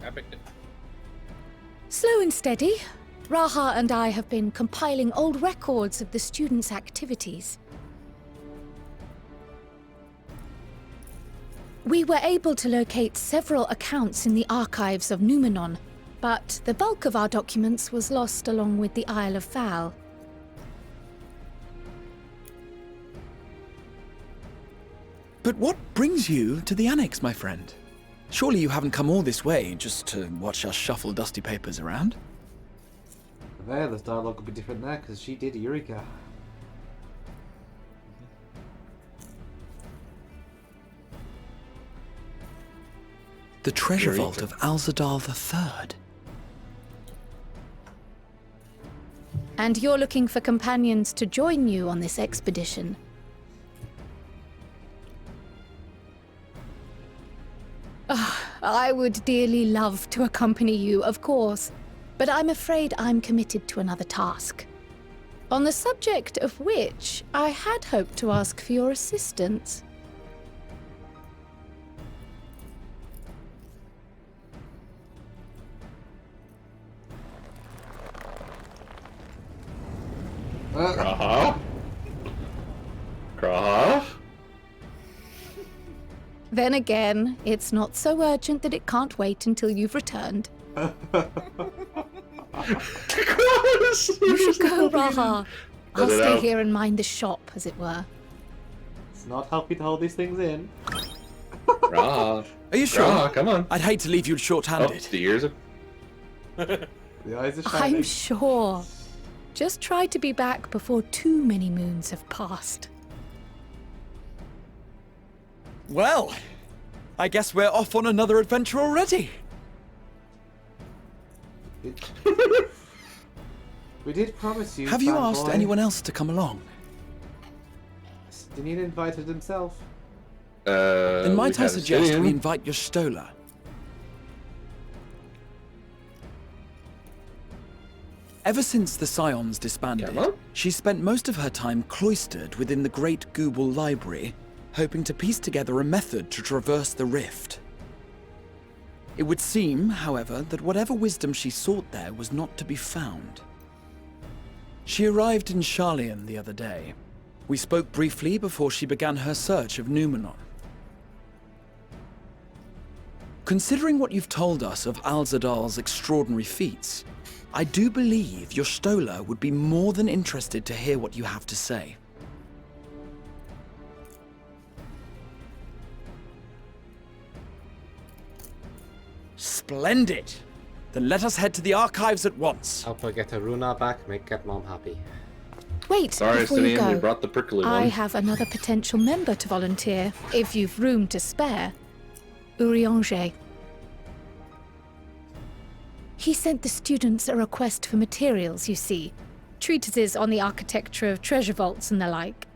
Epic. Slow and steady. Raha and I have been compiling old records of the students' activities. We were able to locate several accounts in the archives of Numenon, but the bulk of our documents was lost along with the Isle of Fowl. But what brings you to the Annex, my friend? Surely you haven't come all this way just to watch us shuffle dusty papers around? There, the dialogue would be different there, because she did Eureka. The treasure vault of Alzadal III. And you're looking for companions to join you on this expedition. I would dearly love to accompany you, of course, but I'm afraid I'm committed to another task. On the subject of which I had hoped to ask for your assistance. Graha? Graha? Then again, it's not so urgent that it can't wait until you've returned. You should go, Raha. I'll stay here and mind the shop, as it were. It's not healthy to hold these things in. Graha. Are you sure? Graha, come on. I'd hate to leave you short-handed. Oh, the ears are... The eyes are shining. I'm sure. Just try to be back before too many moons have passed. Well, I guess we're off on another adventure already. We did promise you. Have you fanboy. asked anyone else to come along? Stinin invited himself. Then might I suggest we invite your Stola? Ever since the Scions disbanded, she spent most of her time cloistered within the Great Gooble Library, hoping to piece together a method to traverse the rift. It would seem, however, that whatever wisdom she sought there was not to be found. She arrived in Sharlayan the other day. We spoke briefly before she began her search of Numenon. Considering what you've told us of Alzadal's extraordinary feats, I do believe your Stola would be more than interested to hear what you have to say. Splendid! Then let us head to the archives at once. Help her get her Runa back, get Mom happy. Wait, Sorry, before you Stinian, go, we brought the prickly one. I have another potential member to volunteer, if you've room to spare. Urianger. He sent the students a request for materials, you see. Treatises on the architecture of treasure vaults and the like.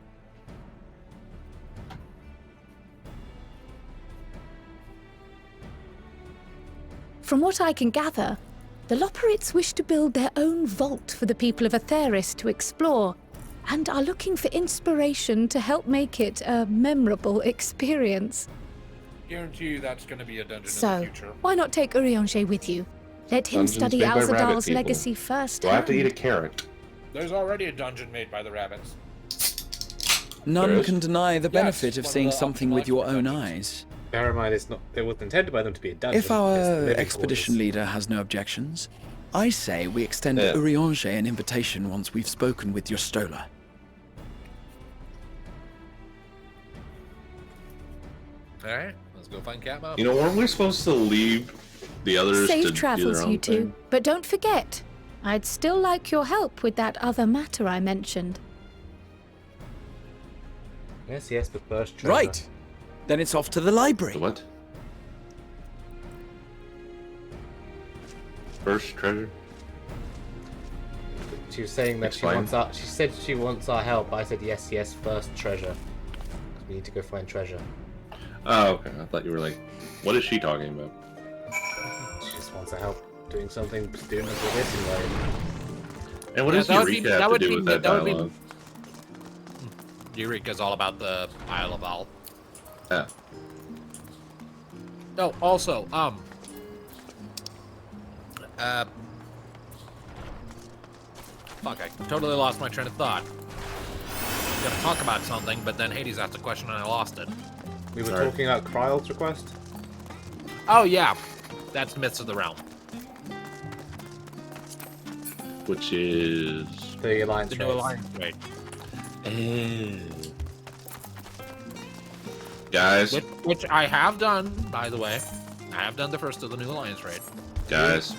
From what I can gather, the Loperites wish to build their own vault for the people of Atheris to explore, and are looking for inspiration to help make it a memorable experience. Guarantee you that's going to be a dungeon in the So, future. why not take Urianger with you? Let him Dungeons study made by rabbit Alzadal's people. legacy first. Do I have to eat a carrot? There's already a dungeon made by the rabbits. None can deny the benefit of one of seeing the something with your own dungeons. eyes. Bear in mind, it was intended by them to be a dungeon. If our It's the living expedition quarters. leader has no objections, I say we extend Yeah. Urianger an invitation once we've spoken with your Stola. Alright, let's go find Cat Mom. You know, weren't we supposed to leave the others to Safe do travels, their own you two. thing? But don't forget, I'd still like your help with that other matter I mentioned. Yes, but first treasure. Right. Then it's off to the library. The what? First treasure? She was saying that Explain. she said she wants our help. I said yes, first treasure. We need to go find treasure. Oh, okay. I thought you were like, what is she talking about? She just wants our help doing something, doing this with this anyway. And what does Eureka have to do with that dialogue? Eureka's all about the Isle of Al. Yeah. Oh, also, fuck, I totally lost my train of thought. I was gonna talk about something, but then Hades asked a question and I lost it. We were talking about Kryle's request? Oh, yeah. That's Myths of the Realm. Which is... The Alliance The new Alliance raid. Guys. Which I have done, by the way. I have done the first of the new Alliance raid. Guys.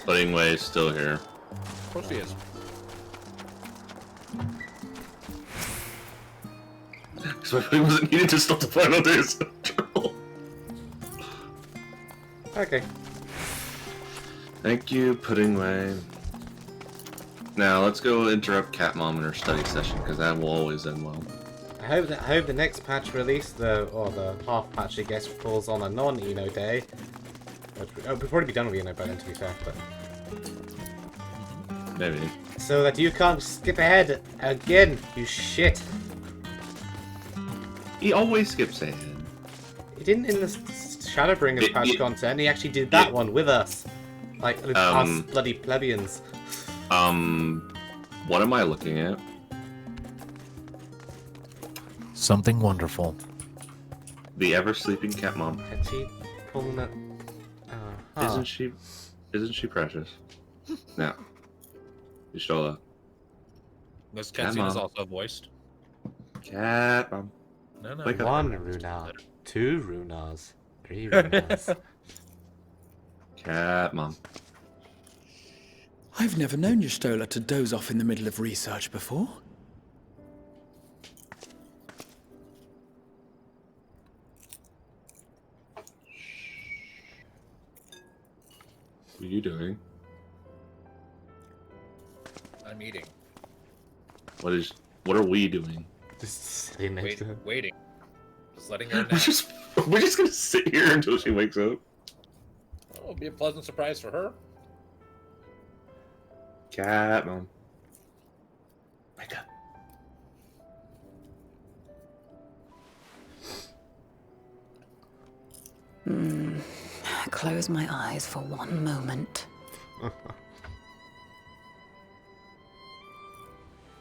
Pudding Way is still here. Of course he is. Especially wasn't needed to stop the final days. Okay. Thank you, Pudding Way. Now, let's go interrupt Cat Mom in her study session, because that will always end well. I hope the next patch release, the half patch I guess, falls on a non-Eno day. We'll probably be done with Eno by then, to be fair, but... Maybe. So that you can't skip ahead again, you shit. He always skips ahead. He didn't in the Shadowbringers patch content, he actually did that one with us. Like, us bloody plebeians. What am I looking at? Something wonderful. The ever-sleeping Cat Mom. Had she pulling that... Isn't she precious? No. You stole that. This cutscene is also voiced. Cat Mom. No. One Runar, 2 Runars, 3 Runars. Cat Mom. I've never known your Stola to doze off in the middle of research before. What are you doing? I'm eating. What are we doing? Just sitting next to him. Waiting. Just letting her know. We're just gonna sit here until she wakes up. It'll be a pleasant surprise for her. Cat Mom. Wake up. Close my eyes for one moment.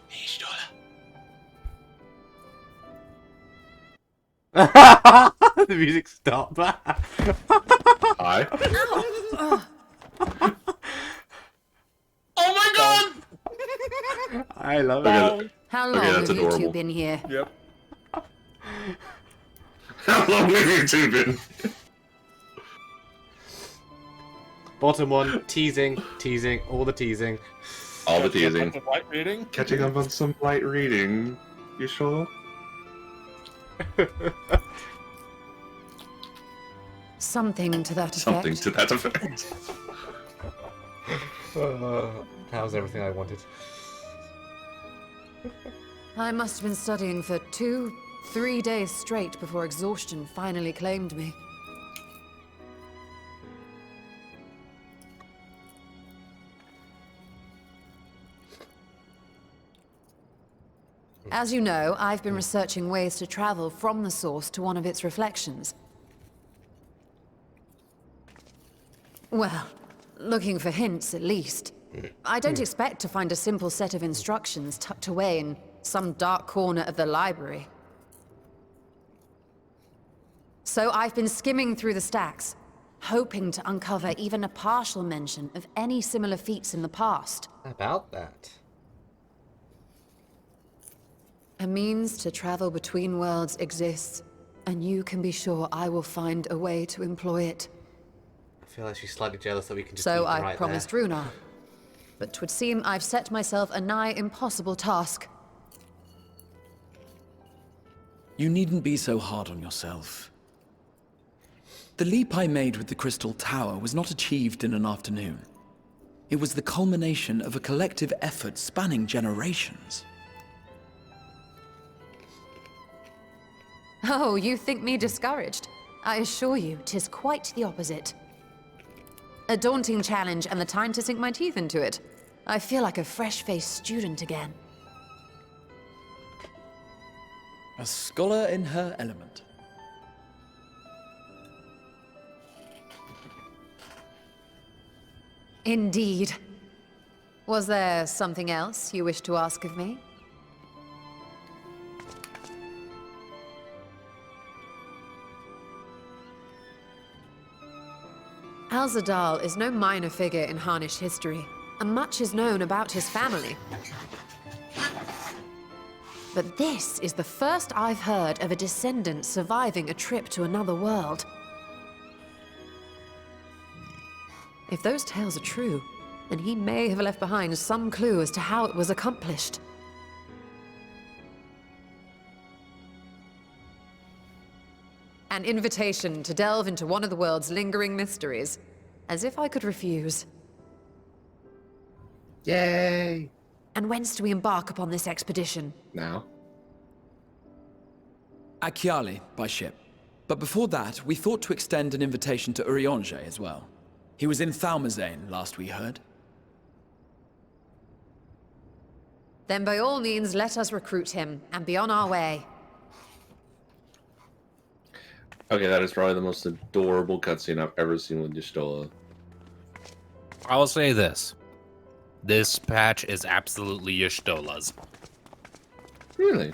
Hey, Stola. The music stopped. Hi. Oh my god! I love it. How Okay, long that's have you adorable. two been here? Yep. How long have you two been? Bottom one, teasing, all the teasing. All the teasing. Light reading? Catching up on some light reading. You sure? Something to that effect. Something to that effect. That was everything I wanted. I must have been studying for 2-3 days straight before exhaustion finally claimed me. As you know, I've been researching ways to travel from the source to one of its reflections. Well, looking for hints at least. I don't expect to find a simple set of instructions tucked away in some dark corner of the library. So I've been skimming through the stacks, hoping to uncover even a partial mention of any similar feats in the past. How about that? A means to travel between worlds exists, and you can be sure I will find a way to employ it. I feel like she's slightly jealous that we can just So eat I right promised there. Runar. But 'twould seem I've set myself a nigh impossible task. You needn't be so hard on yourself. The leap I made with the Crystal Tower was not achieved in an afternoon. It was the culmination of a collective effort spanning generations. Oh, you think me discouraged? I assure you, 'tis quite the opposite. A daunting challenge and the time to sink my teeth into it. I feel like a fresh-faced student again. A scholar in her element. Indeed. Was there something else you wish to ask of me? Alzadal is no minor figure in Harnish history, and much is known about his family. But this is the first I've heard of a descendant surviving a trip to another world. If those tales are true, then he may have left behind some clue as to how it was accomplished. An invitation to delve into one of the world's lingering mysteries. As if I could refuse. Yay! And whence do we embark upon this expedition? Now? Achiali, by ship. But before that, we thought to extend an invitation to Urianger as well. He was in Thalmazane, last we heard. Then by all means, let us recruit him, and be on our way. Okay, that is probably the most adorable cutscene I've ever seen with Y'shtola. I will say this. This patch is absolutely Y'shtola's. Really?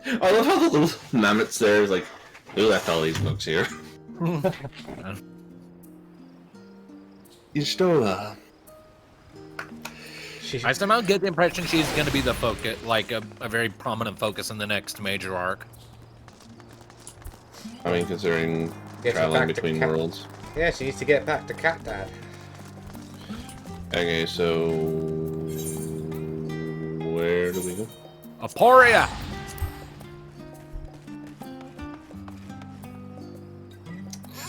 I love how the little mammoth's there is like, who left all these books here? Y'shtola. I somehow get the impression she's going to be the focus, like a very prominent focus in the next major arc. I mean, considering Get her traveling back to between Cat- worlds. Yeah, she needs to get back to Cat Dad. Okay, so where do we go? Aporia!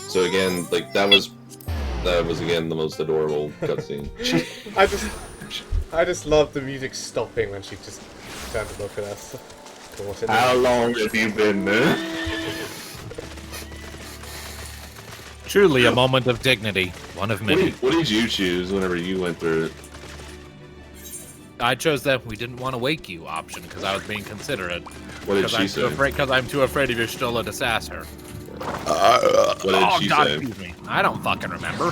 So again, like that was again the most adorable cutscene. I just love the music stopping when she just turned to look at us. How long have you been there? Truly a moment of dignity. One of many. What did you choose whenever you went through it? I chose that we didn't want to wake you option because I was being considerate. What did she say? Because I'm too afraid of Y'shtola to sass her. What did she say? Excuse me. I don't fucking remember.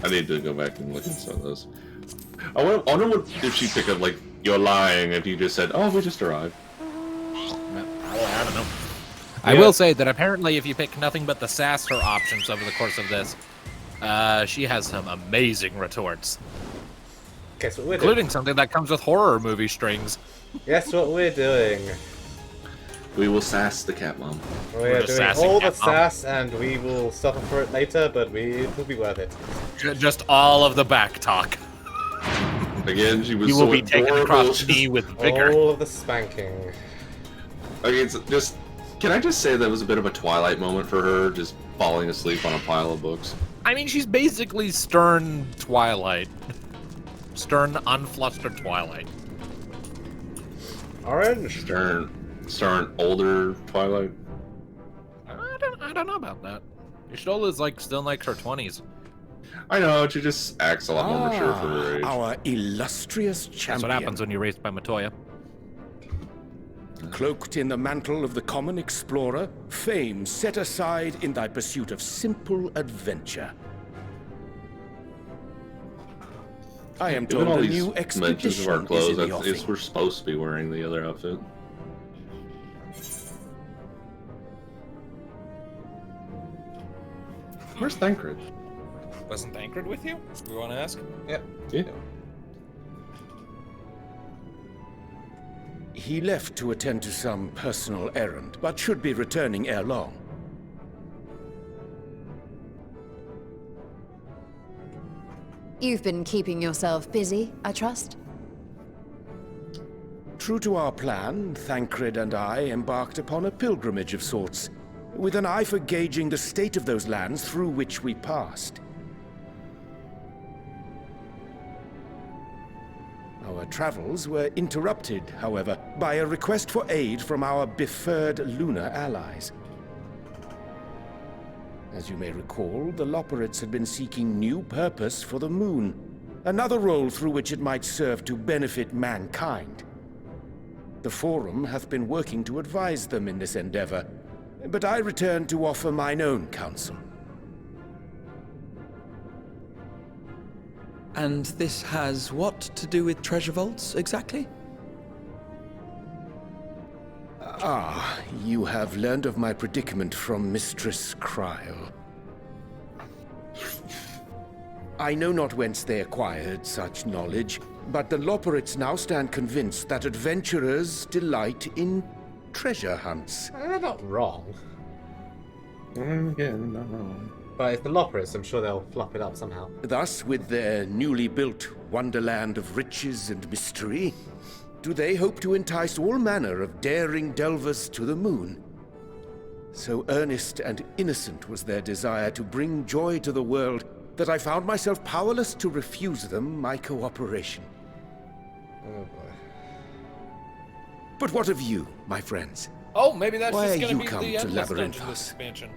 I need to go back and look at some of those. I wonder what if she picked up like you're lying if you just said, "Oh, we just arrived." I don't know. I will say that apparently if you pick nothing but the sass her options over the course of this, she has some amazing retorts. Guess what we're including doing? Something that comes with horror movie strings. Guess what we're doing? We will sass the cat mom. We are doing all the sass, and we will suffer for it later, but it will be worth it. Just all of the back talk. Again, she was You will so be taken adorable. across me with vigor. All of the spanking. Okay, it's just. Can I just say that was a bit of a Twilight moment for her, just falling asleep on a pile of books? I mean, she's basically stern Twilight. Stern, unflustered Twilight. Orange? Stern, older Twilight? I don't know about that. Y'shtola's like still in like her 20s. I know, she just acts a lot more mature for her age. Our illustrious champion. That's what happens when you're raised by Matoya. Cloaked in the mantle of the common explorer, fame set aside in thy pursuit of simple adventure. I am Given told all a these new mentions of expedition our is clothes, in the that's, offing. we're supposed to be wearing the other outfit. Where's Thancred? Wasn't Thancred with you? We want to ask? Yep. Yeah. He left to attend to some personal errand, but should be returning ere long. You've been keeping yourself busy, I trust? True to our plan, Thancred and I embarked upon a pilgrimage of sorts, with an eye for gauging the state of those lands through which we passed. Our travels were interrupted, however, by a request for aid from our befurred lunar allies. As you may recall, the Loperids had been seeking new purpose for the moon, another role through which it might serve to benefit mankind. The Forum hath been working to advise them in this endeavor, but I return to offer mine own counsel. And this has what to do with treasure vaults, exactly? Ah, you have learned of my predicament from Mistress Cryle. I know not whence they acquired such knowledge, but the Loperids now stand convinced that adventurers delight in treasure hunts. They're not wrong. Again, not wrong. But it's the Loperids, I'm sure they'll flop it up somehow. Thus, with their newly built wonderland of riches and mystery, do they hope to entice all manner of daring delvers to the moon. So earnest and innocent was their desire to bring joy to the world that I found myself powerless to refuse them my cooperation. Oh boy. But what of you, my friends? Oh, maybe that's Why just are going you to be come the to endless Labyrinth dungeon House? expansion.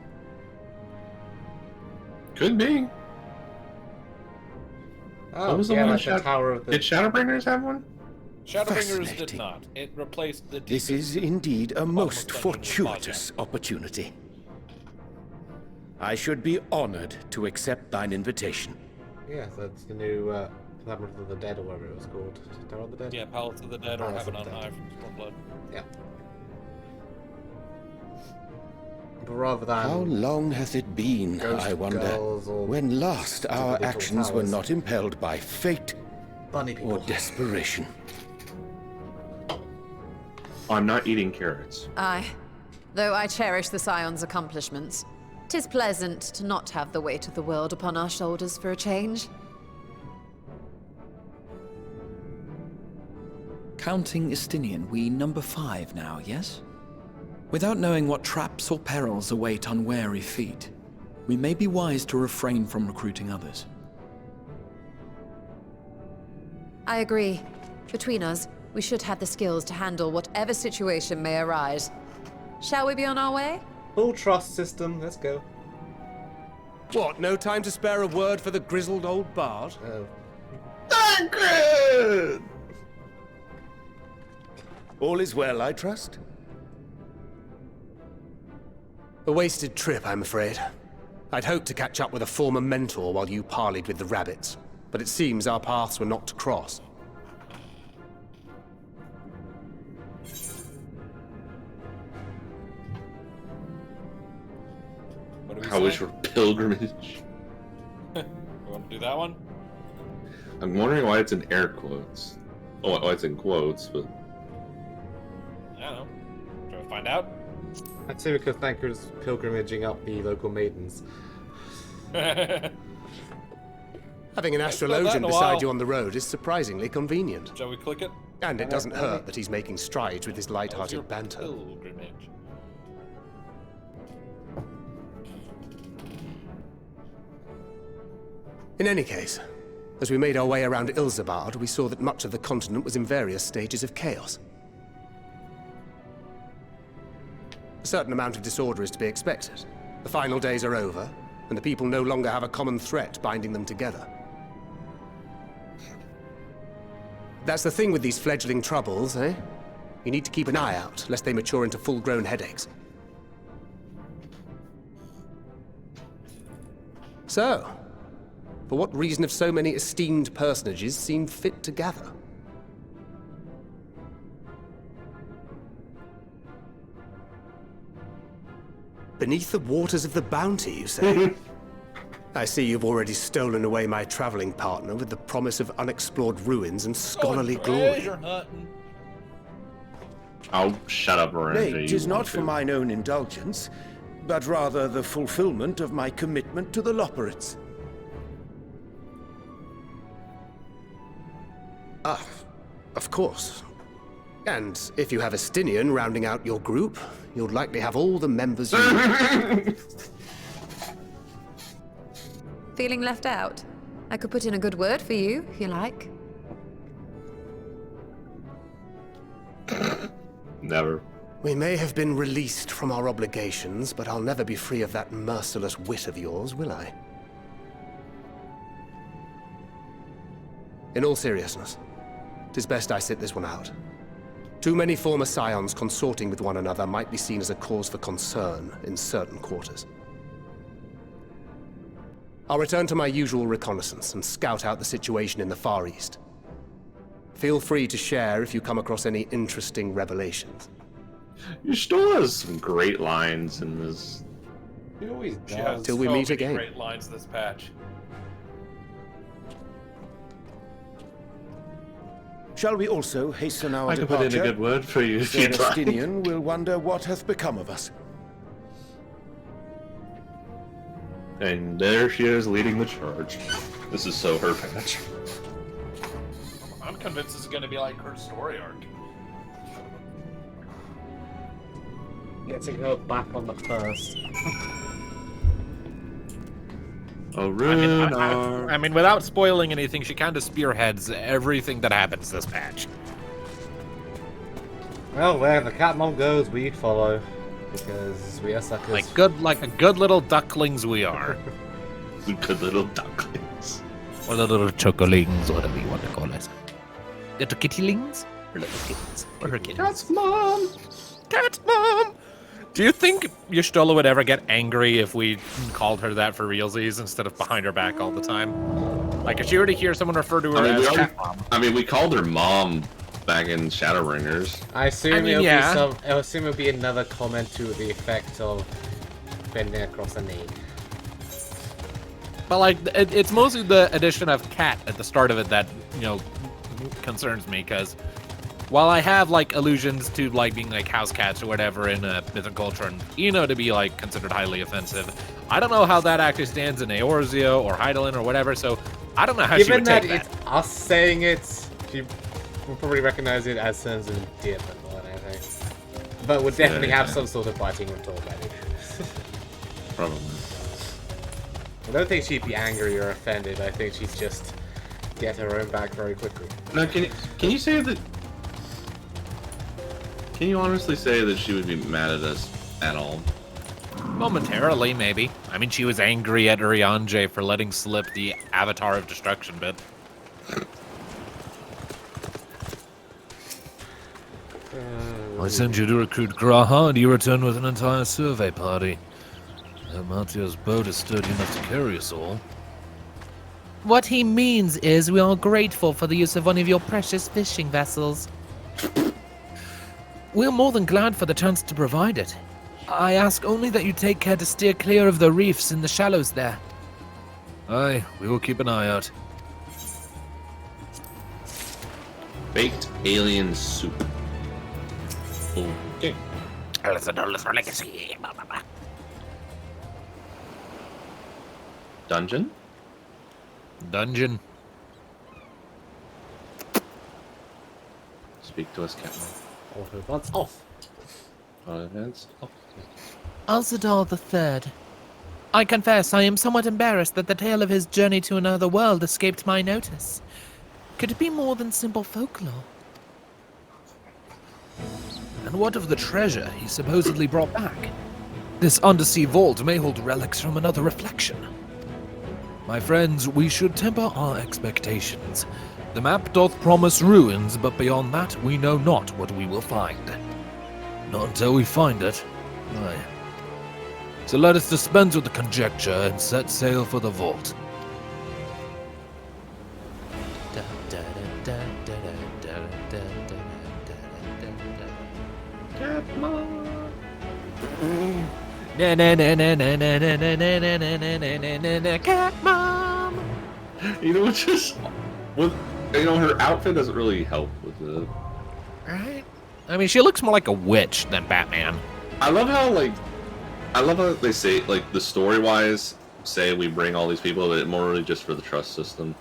Could be. Oh, What was the yeah, one like the Shadow- Tower of the... Did Shadowbringers have one? Shadowbringers did Fascinating. not. It replaced the This deepest is indeed a most dungeon with fortuitous opportunity. I should be honored to accept thine invitation. Yeah, so it's the new Labyrinth of the Dead, or whatever it was called. Tower of the Dead? Yeah, Palace of the Dead or Palace Heaven of on the High Dead. from Stormblood. Yeah. But rather than... How long hath it been, Ghost I wonder, girls or when last our little actions were towers. not impelled by fate Bunny or people. desperation? I'm not eating carrots. Aye. Though I cherish the Scion's accomplishments, 'tis pleasant to not have the weight of the world upon our shoulders for a change. Counting Istinian, we number 5 now, yes? Without knowing what traps or perils await unwary feet, we may be wise to refrain from recruiting others. I agree. Between us, we should have the skills to handle whatever situation may arise. Shall we be on our way? Full trust system, let's go. What, no time to spare a word for the grizzled old bard? Oh. Thancred! All is well, I trust? A wasted trip, I'm afraid. I'd hoped to catch up with a former mentor while you parleyed with the rabbits, but it seems our paths were not to cross. What do we How was say? your pilgrimage? You want to do that one? I'm wondering why it's in air quotes. Oh, why it's in quotes, but... I don't know. Try to find out. I'd say because Thancred's pilgrimaging up the local maidens. Having an Haven't spelled that in astrologian a beside while. you on the road is surprisingly convenient. Shall we click it? And it doesn't hurt that he's making strides with his How's your light-hearted banter. pilgrimage? In any case, as we made our way around Ilzabard, we saw that much of the continent was in various stages of chaos. A certain amount of disorder is to be expected. The final days are over, and the people no longer have a common threat binding them together. That's the thing with these fledgling troubles, eh? You need to keep an eye out, lest they mature into full-grown headaches. So, For what reason have so many esteemed personages seen fit to gather? Beneath the waters of the bounty, you say? I see you've already stolen away my traveling partner with the promise of unexplored ruins and scholarly glory. Oh, shut up, Miranda. Nay, 'tis not for mine own indulgence, but rather the fulfillment of my commitment to the Loporrits. Ah, of course. And if you have a Stinian rounding out your group, you'll likely have all the members you need. Feeling left out? I could put in a good word for you, if you like. Never. We may have been released from our obligations, but I'll never be free of that merciless wit of yours, will I? In all seriousness, 'tis best I sit this one out. Too many former scions consorting with one another might be seen as a cause for concern in certain quarters. I'll return to my usual reconnaissance and scout out the situation in the Far East. Feel free to share if you come across any interesting revelations. You still has some great lines in this. He always She has Till we so meet many again. Great lines this patch. Shall we also hasten our I can departure? put in a good word for you if The you'd like. Stinian will wonder what hath become of us. And there she is leading the charge. This is so her patch. I'm convinced this is going to be like her story arc. Getting her back on the first. Oh, I mean, without spoiling anything, she kind of spearheads everything that happens this patch. Well, where the cat mom goes, we follow. Because we are suckers. Like a good little ducklings we are. Good little ducklings. Or the little chocolings, whatever you want to call it. Little kittylings? Or little kittens? Or her kittens? Cat's mom! Cat mom! Do you think Y'shtola would ever get angry if we called her that for realsies instead of behind her back all the time? Like, if she were to hear someone refer to her as cat mom. I mean, we called her mom back in Shadowbringers. I assume it'll be another comment to the effect of bending across a knee. But like, it's mostly the addition of cat at the start of it that, you know, concerns me, because while I have like allusions to like being like house cats or whatever in myth and culture, and to be like considered highly offensive, I don't know how that actually stands in Eorzea or Hydaelyn or whatever, so I don't know how she would take that. Given that it's us saying it, she will probably recognize it as terms of endearment more than anything. But would definitely have some sort of biting retort value. Probably. I don't think she'd be angry or offended. I think she'd just get her own back very quickly. Now, can you say that? Can you honestly say that she would be mad at us at all? Momentarily, maybe. I mean, she was angry at Urianger for letting slip the Avatar of Destruction bit. I sent you to recruit Graha, and you return with an entire survey party. Matio's boat is sturdy enough to carry us all. What he means is we are grateful for the use of one of your precious fishing vessels. We're more than glad for the chance to provide it. I ask only that you take care to steer clear of the reefs in the shallows there. Aye, we will keep an eye out. Baked alien soup. Okay. Dungeon? Dungeon. Speak to us, Captain. Auto advance off. Advance off. Alzadal III. I confess I am somewhat embarrassed that the tale of his journey to another world escaped my notice. Could it be more than simple folklore? And what of the treasure he supposedly brought back? This undersea vault may hold relics from another reflection. My friends, we should temper our expectations. The map doth promise ruins, but beyond that we know not what we will find. Not until we find it. Aye. So let us dispense with the conjecture and set sail for the vault. Cat mom. You know, it's just with her outfit doesn't really help with it. Right? I mean, she looks more like a witch than Batman. I love how they say, like, the story-wise, say we bring all these people, but more really just for the trust system.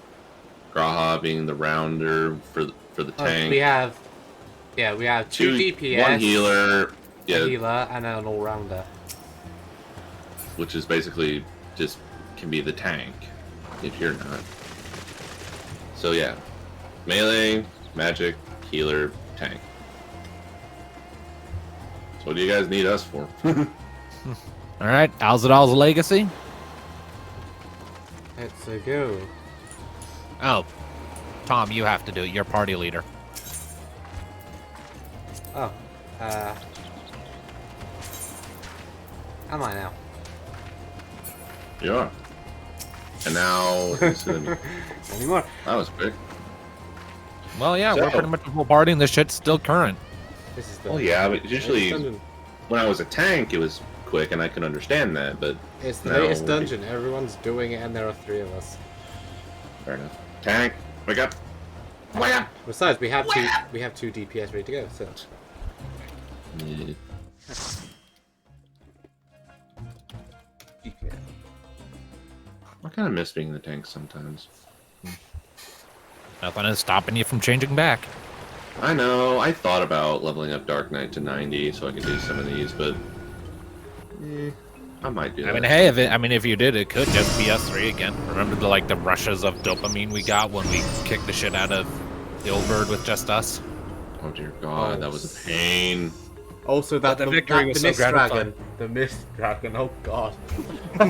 Graha being the rounder for the tank. We have two DPS, one healer, a healer, and an all-rounder. Which is basically just can be the tank if you're not. So yeah, melee, magic, healer, tank. So what do you guys need us for? All right, Alzadal's legacy. Let's go. Oh, Tom, you have to do it. You're party leader. Oh, am I now? You are. And now, anymore. That was quick. Well, yeah, we're pretty much a full party, and this shit's still current. This is the. Well, yeah, but usually when I was a tank, it was quick, and I could understand that. But it's the latest dungeon. Everyone's doing it, and there are 3 of us. Fair enough. Tank, wake up! Wake up! Besides, we have two DPS ready to go. So. Yeah. I kind of miss being the tank sometimes. Nothing is stopping you from changing back. I know. I thought about leveling up Dark Knight to 90 so I could do some of these, but I might do that. I mean, hey, if you did, it could just be us 3 again. Remember the rushes of dopamine we got when we kicked the shit out of the old bird with just us? Oh dear God, that was a pain. Also, the victory was so gratifying. The mist dragon. Oh God!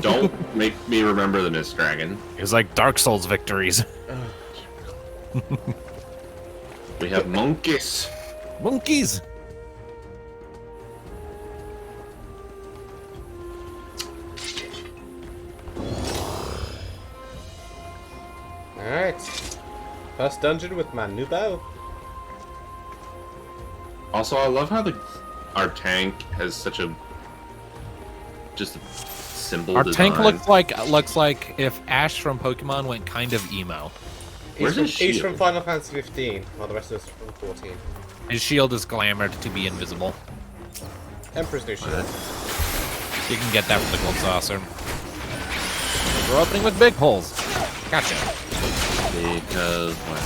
Don't make me remember the mist dragon. It was like Dark Souls victories. We have monkeys. Monkeys. All right. First dungeon with my new bow. Also, I love how our tank has such a just a simple Our design. tank looks like if Ash from Pokemon went kind of emo. He's from Final Fantasy 15, while the rest of us from 14. His shield is glamored to be invisible. Emperor's New Shield. You can get that from the gold saucer. We're opening with big holes. Gotcha. Because what?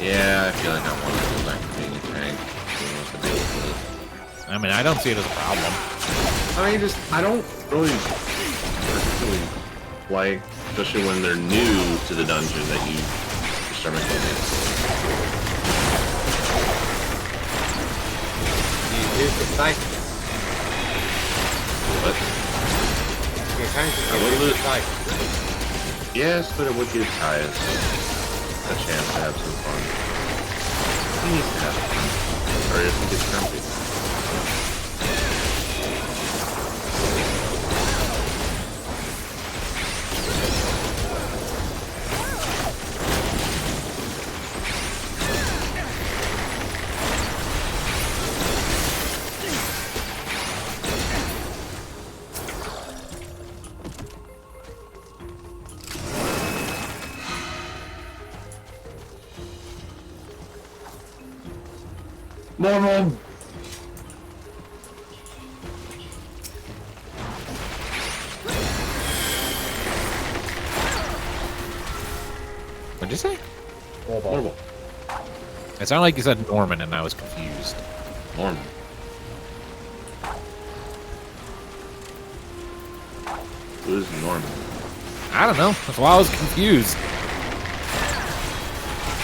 Yeah, I feel like I want to go back to being a tank. I mean, I don't see it as a problem. I mean, I don't really particularly like, especially when they're new to the dungeon, that you start making things. You use the sight. What? I would lose sight. Yes, but it would give Tyus a chance to have some fun. He needs to have fun. Or if he gets grumpy. Normal. What'd you say? Normal. It sounded like you said Norman, and I was confused. Norman. Who's Norman? I don't know. That's why I was confused.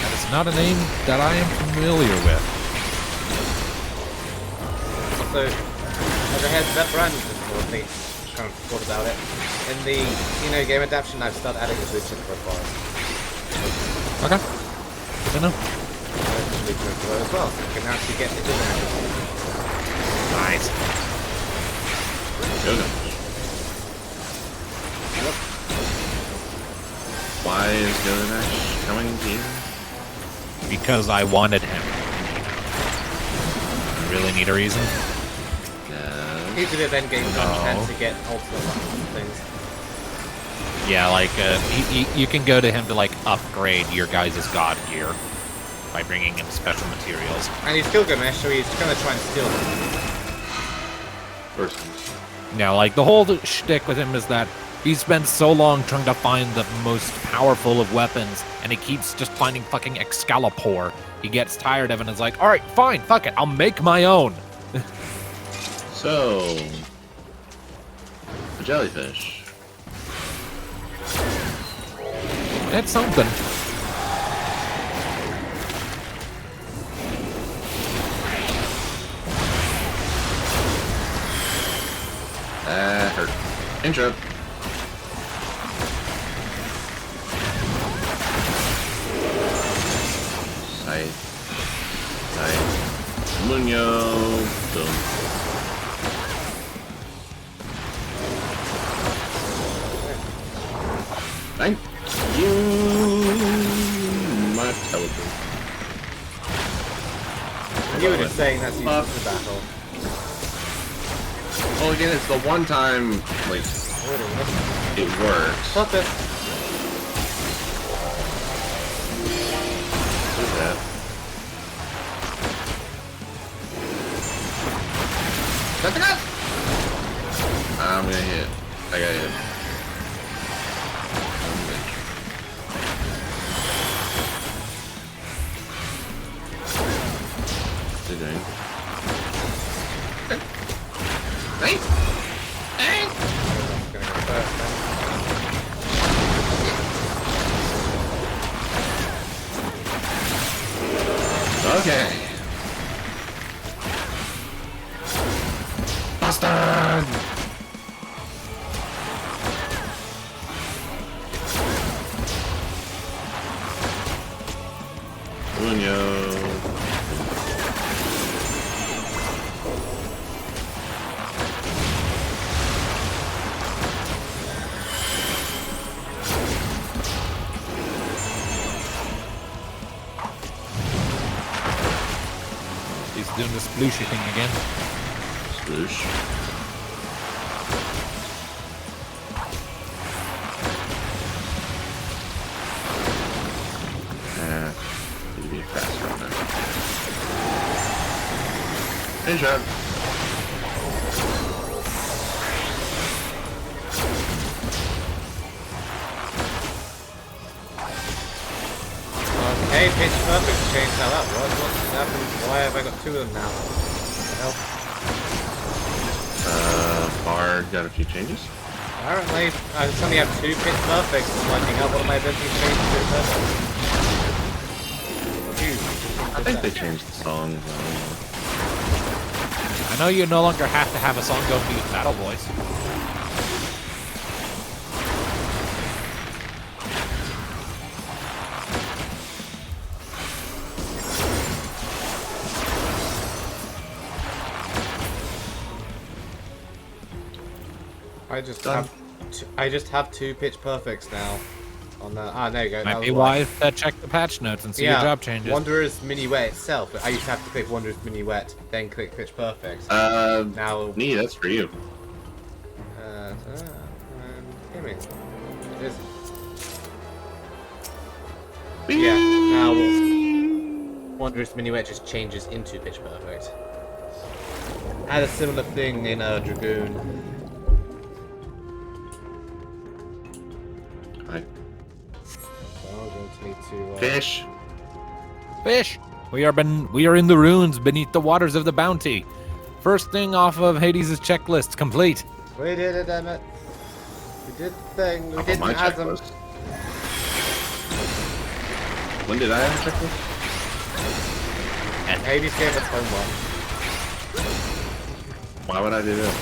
That is not a name that I am familiar with. So, as a heads up, Brandon just kind of thought about it. In the game adaptation, I've started adding the Witcher profiles. Okay. Good to know. As well, so you can actually get into that. Nice. Good. Yep. Why is Gilgamesh coming to you? Because I wanted him. You really need a reason? Yes. Needs a bit of endgame content to get ultimate weapons and things. Yeah, like, you can go to him to, like, upgrade your guys' god gear by bringing in special materials. And he's Gilgamesh, so he's gonna try and steal them. Now, like, the whole shtick with him is that he spends so long trying to find the most powerful of weapons, and he keeps just finding fucking Excalibur. He gets tired of it and is like, alright, fine, fuck it, I'll make my own. So, a jellyfish. It's something. That hurt. Intro. Scythe. Munyo. Boom. Thank you, my teleport. You were just saying that's used for battle. Well, again, it's the one time, like, it works. Stop it. What's that? I'm gonna hit. I got hit. What's it doing? Hey! Hey! Okay. Bastard! Unyo. He's doing the splooshy thing again. Sploosh. Need to be faster on that. Hey, John. Okay, pitch perfect changed how that works. What's happened? Why have I got two of them now? What the hell? Bard got a few changes. Apparently, I suddenly have two pitch perfects lighting up. One of my abilities changed to pitch perfect. I think they changed the songs. I know you no longer have to have a song go beat Battle Boys. I just have two pitch perfects now. On the there you go. Might be wise to check the patch notes and see your job changes. Wanderer's Minuet itself. I used to have to click Wanderer's Minuet, then click pitch perfect. Now. Nee, that's for you. Give me. It is. Yeah. Now. Wanderer's Minuet just changes into pitch perfect. I had a similar thing in Dragoon. Fish. Fish. We are in the ruins beneath the waters of the bounty. First thing off of Hades' checklist complete. We did it, damn it. We did the thing. We did my the Asm. checklist. When did I have a checklist? And Hades gave us homework. Why would I do that?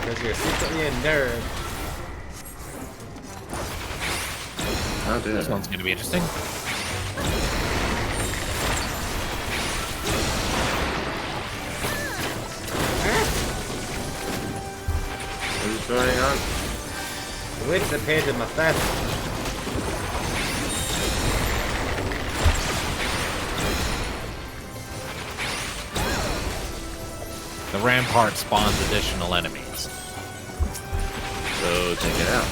Because you're secretly a nerd. Oh, dear. This one's going to be interesting. What is going on? The witch appeared in my face. The rampart spawns additional enemies. So take it out.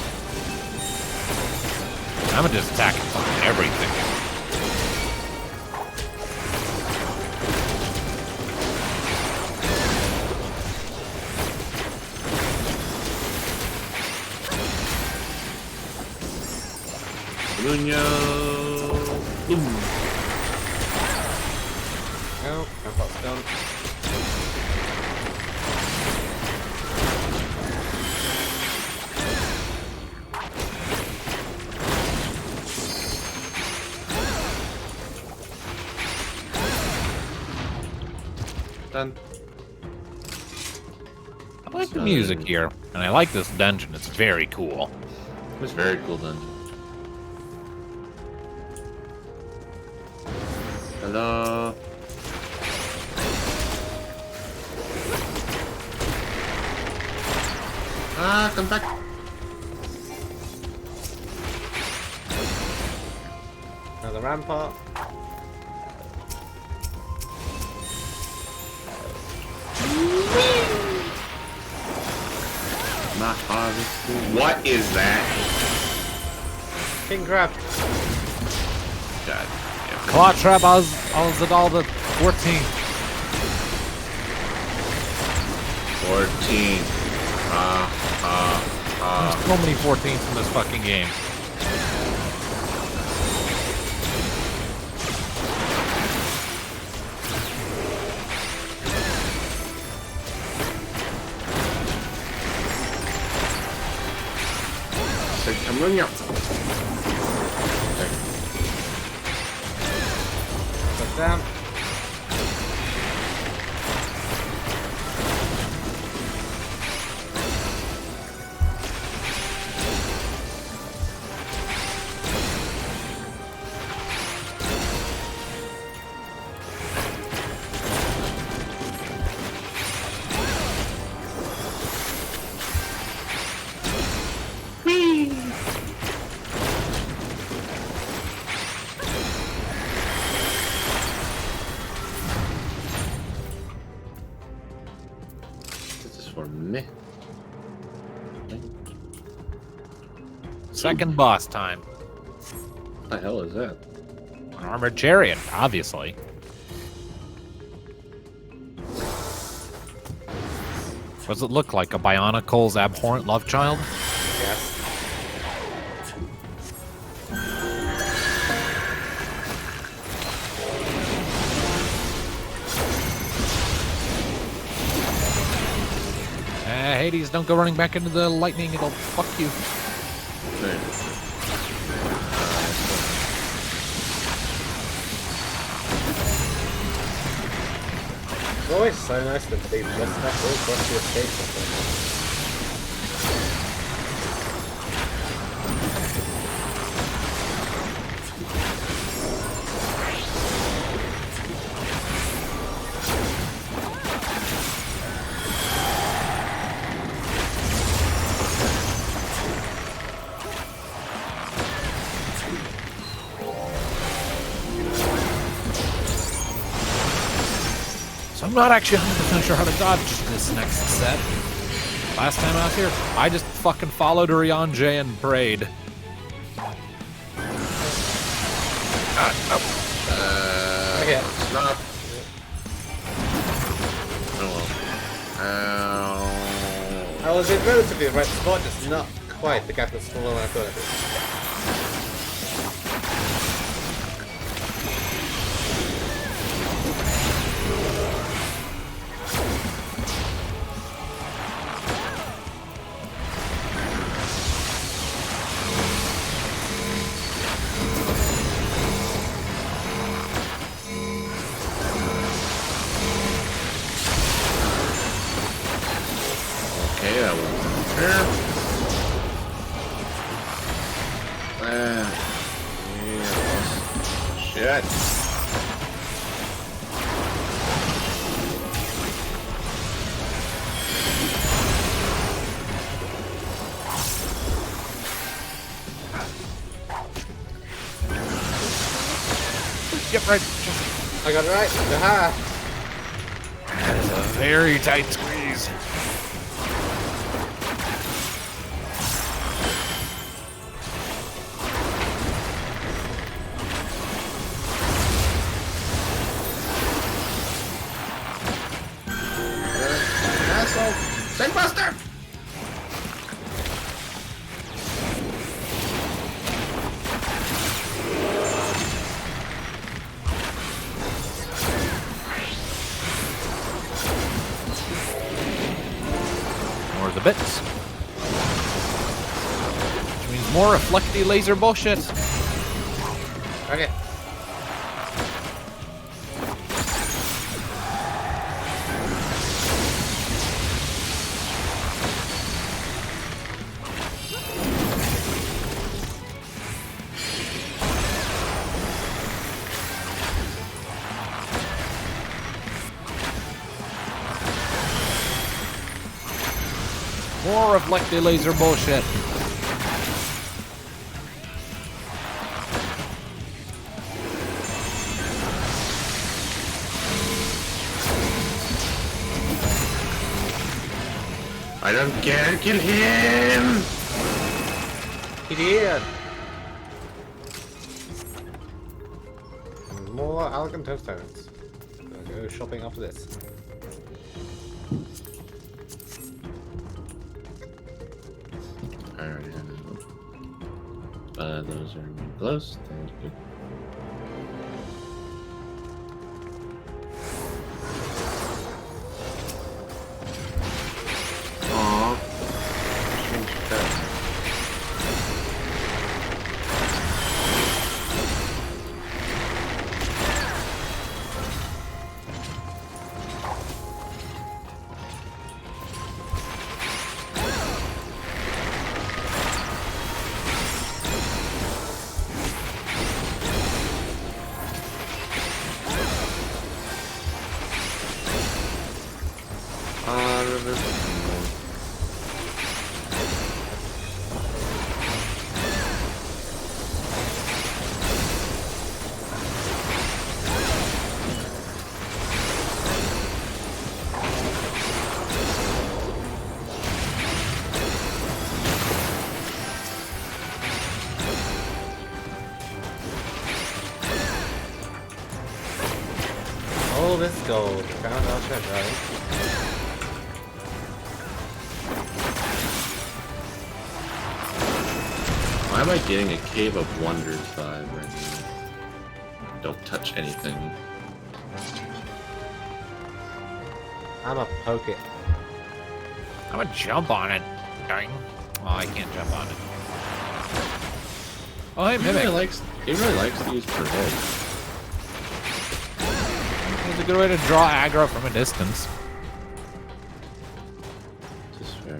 I'm gonna just attack fucking everything. Boom. No, rampart's done. Done. I like the music here, and I like this dungeon. It's very cool. It's a very cool dungeon. Hello. Ah, come back. Another rampart. Not harvested. What is that? King crab. God. Claw trap Alzadal the 14th. 14. There's so many 14s in this fucking game. 잠깐만요. Put down. For me. Second boss time. What the hell is that? An armored chariot, obviously. What does it look like? A Bionicle's abhorrent love child? Yes. Hades, don't go running back into the lightning, it'll fuck you. It's always so nice when they just have all across the escape something. I'm not actually 100% sure how to dodge this next set. Last time I was here, I just fucking followed Urianger and prayed. Okay. Stop. Oh well. I was in relatively the right spot, just not quite. The gap was smaller than I thought it would. Okay, that was fair. Yeah, shit. Yep, right. I got it right. Aha! That is a very tight squeeze. Asshole! Send Buster! More of the bits. Which means more reflecty laser bullshit. Okay. More reflecty laser bullshit. I don't care, kill him! He did. More elegant tombstones. Gonna go shopping after this. I already have it. Those are close. That was good. Aww. All this gold. Found our treasure. Why am I getting a Cave of Wonders vibe right now? Don't touch anything. I'ma poke it. I'm gonna jump on it. Dang. Oh, I can't jump on it. Oh, hey, He Mimic. really likes to use provoke. It's a good way to draw aggro from a distance. Just fair.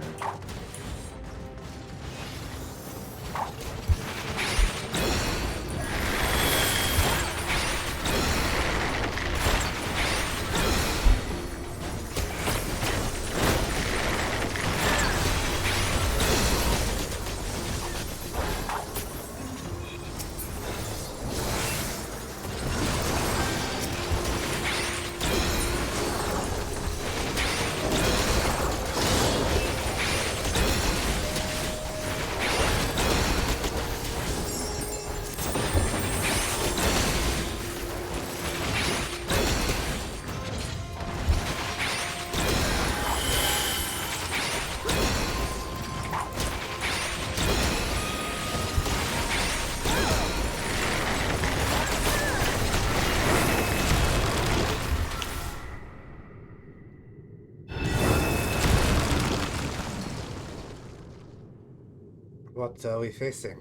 What are we facing?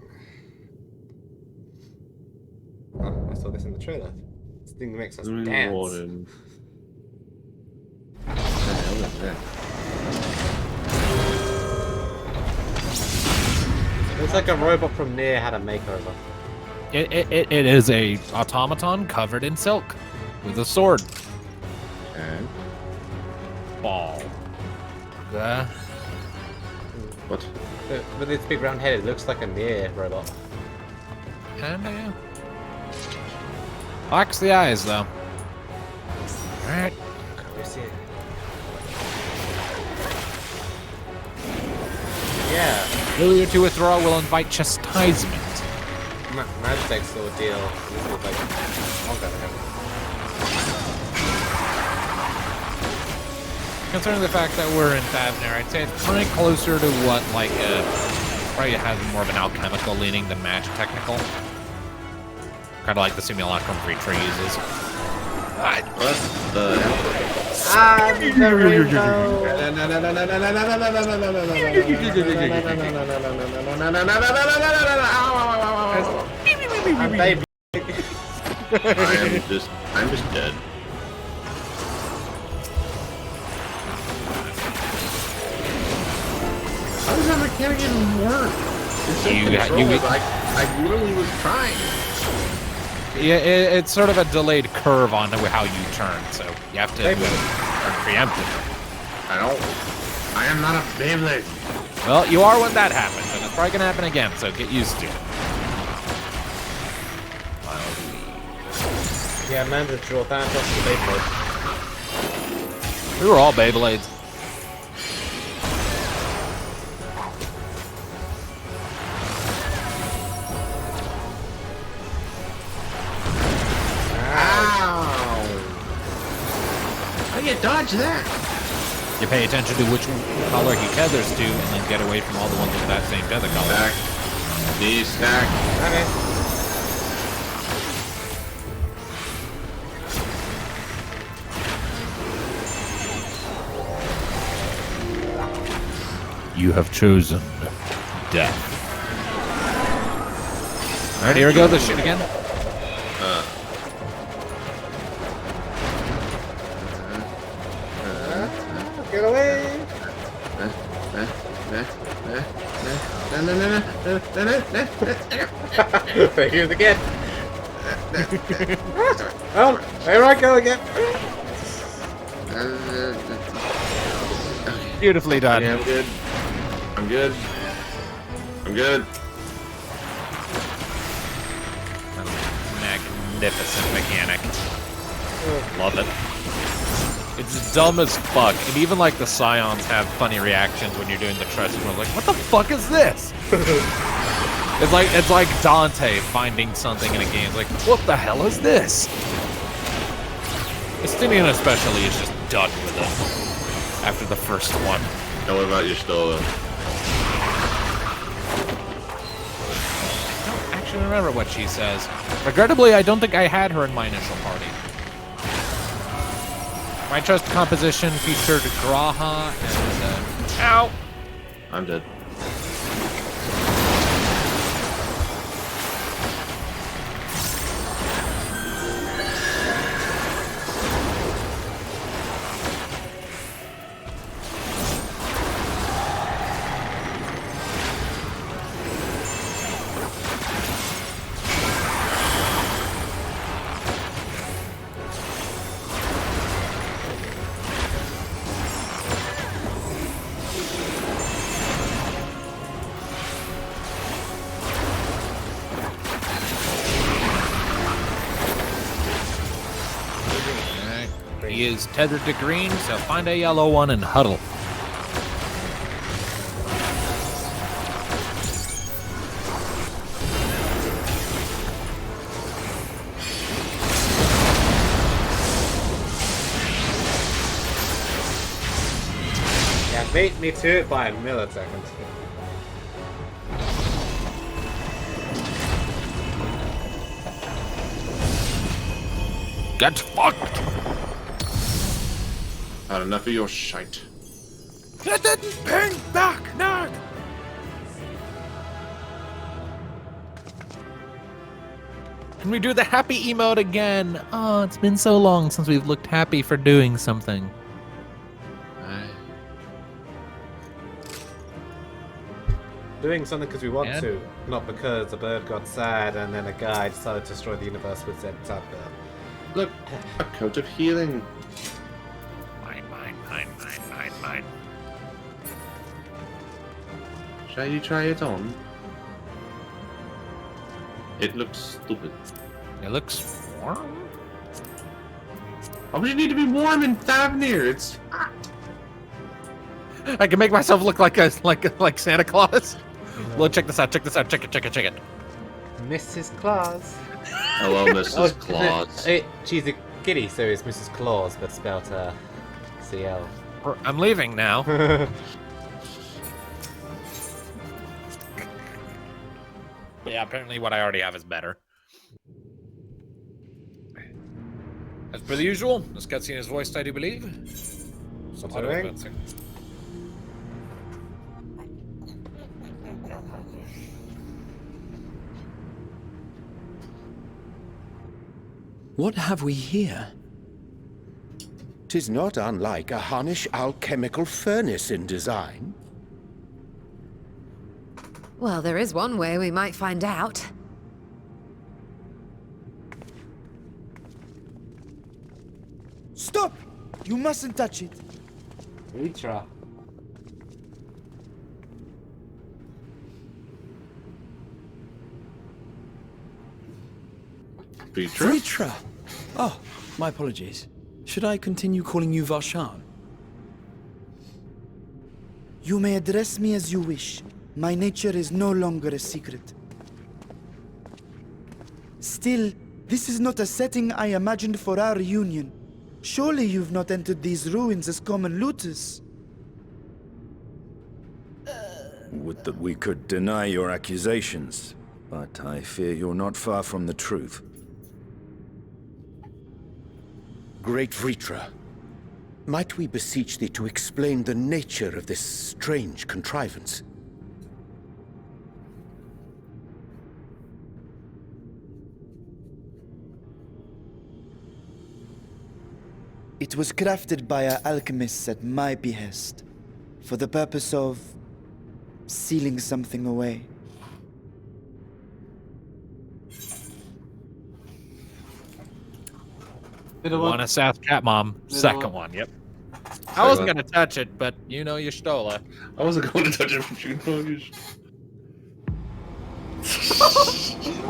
Oh, I saw this in the trailer. This thing makes us dance. Warden. What the hell is that? Looks like a robot from Nier had a makeover. It is a automaton covered in silk with a sword. And Ball. There. what? With its big round head, it looks like a Nier robot. And Box the eyes though. Alright. Can we see it? Failure to withdraw will invite chastisement. Magic's ordeal. This is like, oh god, Concerning the fact that we're in Thavner, I'd say it's probably closer to what, like, probably has more of an alchemical leaning than magic technical. Kind of like the simulacrum Reacher uses. What the hell? the rainbow! I'm just dead. How does that mechanic even work? It's so controlled, I literally was trying. Yeah, it's sort of a delayed curve on how you turn, so you have to turn preemptive. I am not a Beyblade. Well, you are when that happens, and it's probably gonna happen again, so get used to it. Yeah, Amanda drew that off the Beyblade. We were all Beyblades. How do you dodge that? You pay attention to which color he tethers to, and then get away from all the ones with that same tether color. Stack. D stack. Okay. You have chosen death. Alright, here we go, this shit again. Get away! Here's again. Oh, here I go again. Beautifully done. Yeah, I'm good. I'm good. I'm good. Magnificent mechanic. Love it. It's dumb as fuck, and even like the Scions have funny reactions when you're doing the trust. And like, what the fuck is this? it's like Dante finding something in a game. It's like, what the hell is this? Estinian especially is just done with it after the first one. Now what about your Stola? I don't actually remember what she says. Regrettably, I don't think I had her in my initial party. My trust composition featured Graha and ow! I'm dead. He is tethered to green, so find a yellow one and huddle. Yeah, beat me to it by a millisecond. Get fucked! Had enough of your shite. Get that ping back, nerd! Can we do the happy emote again? Oh, it's been so long since we've looked happy for doing something. Doing something because we want to, not because a bird got sad and then a guy decided to destroy the universe with Zed Tabber. Look, a coat of healing. Mine. Shall you try it on? It looks stupid. It looks warm? Why would you need to be warm in Thavnir? It's hot. I can make myself look like Santa Claus. Look, check this out, check it. Mrs. Claus. Hello, Mrs. Claus. She's a kitty, so it's Mrs. Claus, but spelled CL. I'm leaving now. Yeah, apparently what I already have is better. As per the usual, this cutscene is voiced, I do believe. Doing? What have we here? 'Tis not unlike a Harnish alchemical furnace in design. Well, there is one way we might find out. Stop! You mustn't touch it. Ritra. Vritra! Oh, my apologies. Should I continue calling you Varshan? You may address me as you wish. My nature is no longer a secret. Still, this is not a setting I imagined for our reunion. Surely you've not entered these ruins as common looters. Would that we could deny your accusations, but I fear you're not far from the truth. Great Vritra, might we beseech thee to explain the nature of this strange contrivance? It was crafted by our alchemists at my behest, for the purpose of sealing something away. One is South Cat Mom. Second one, yep. I wasn't gonna touch it, but you know you stole it. I wasn't going to touch it, but you know you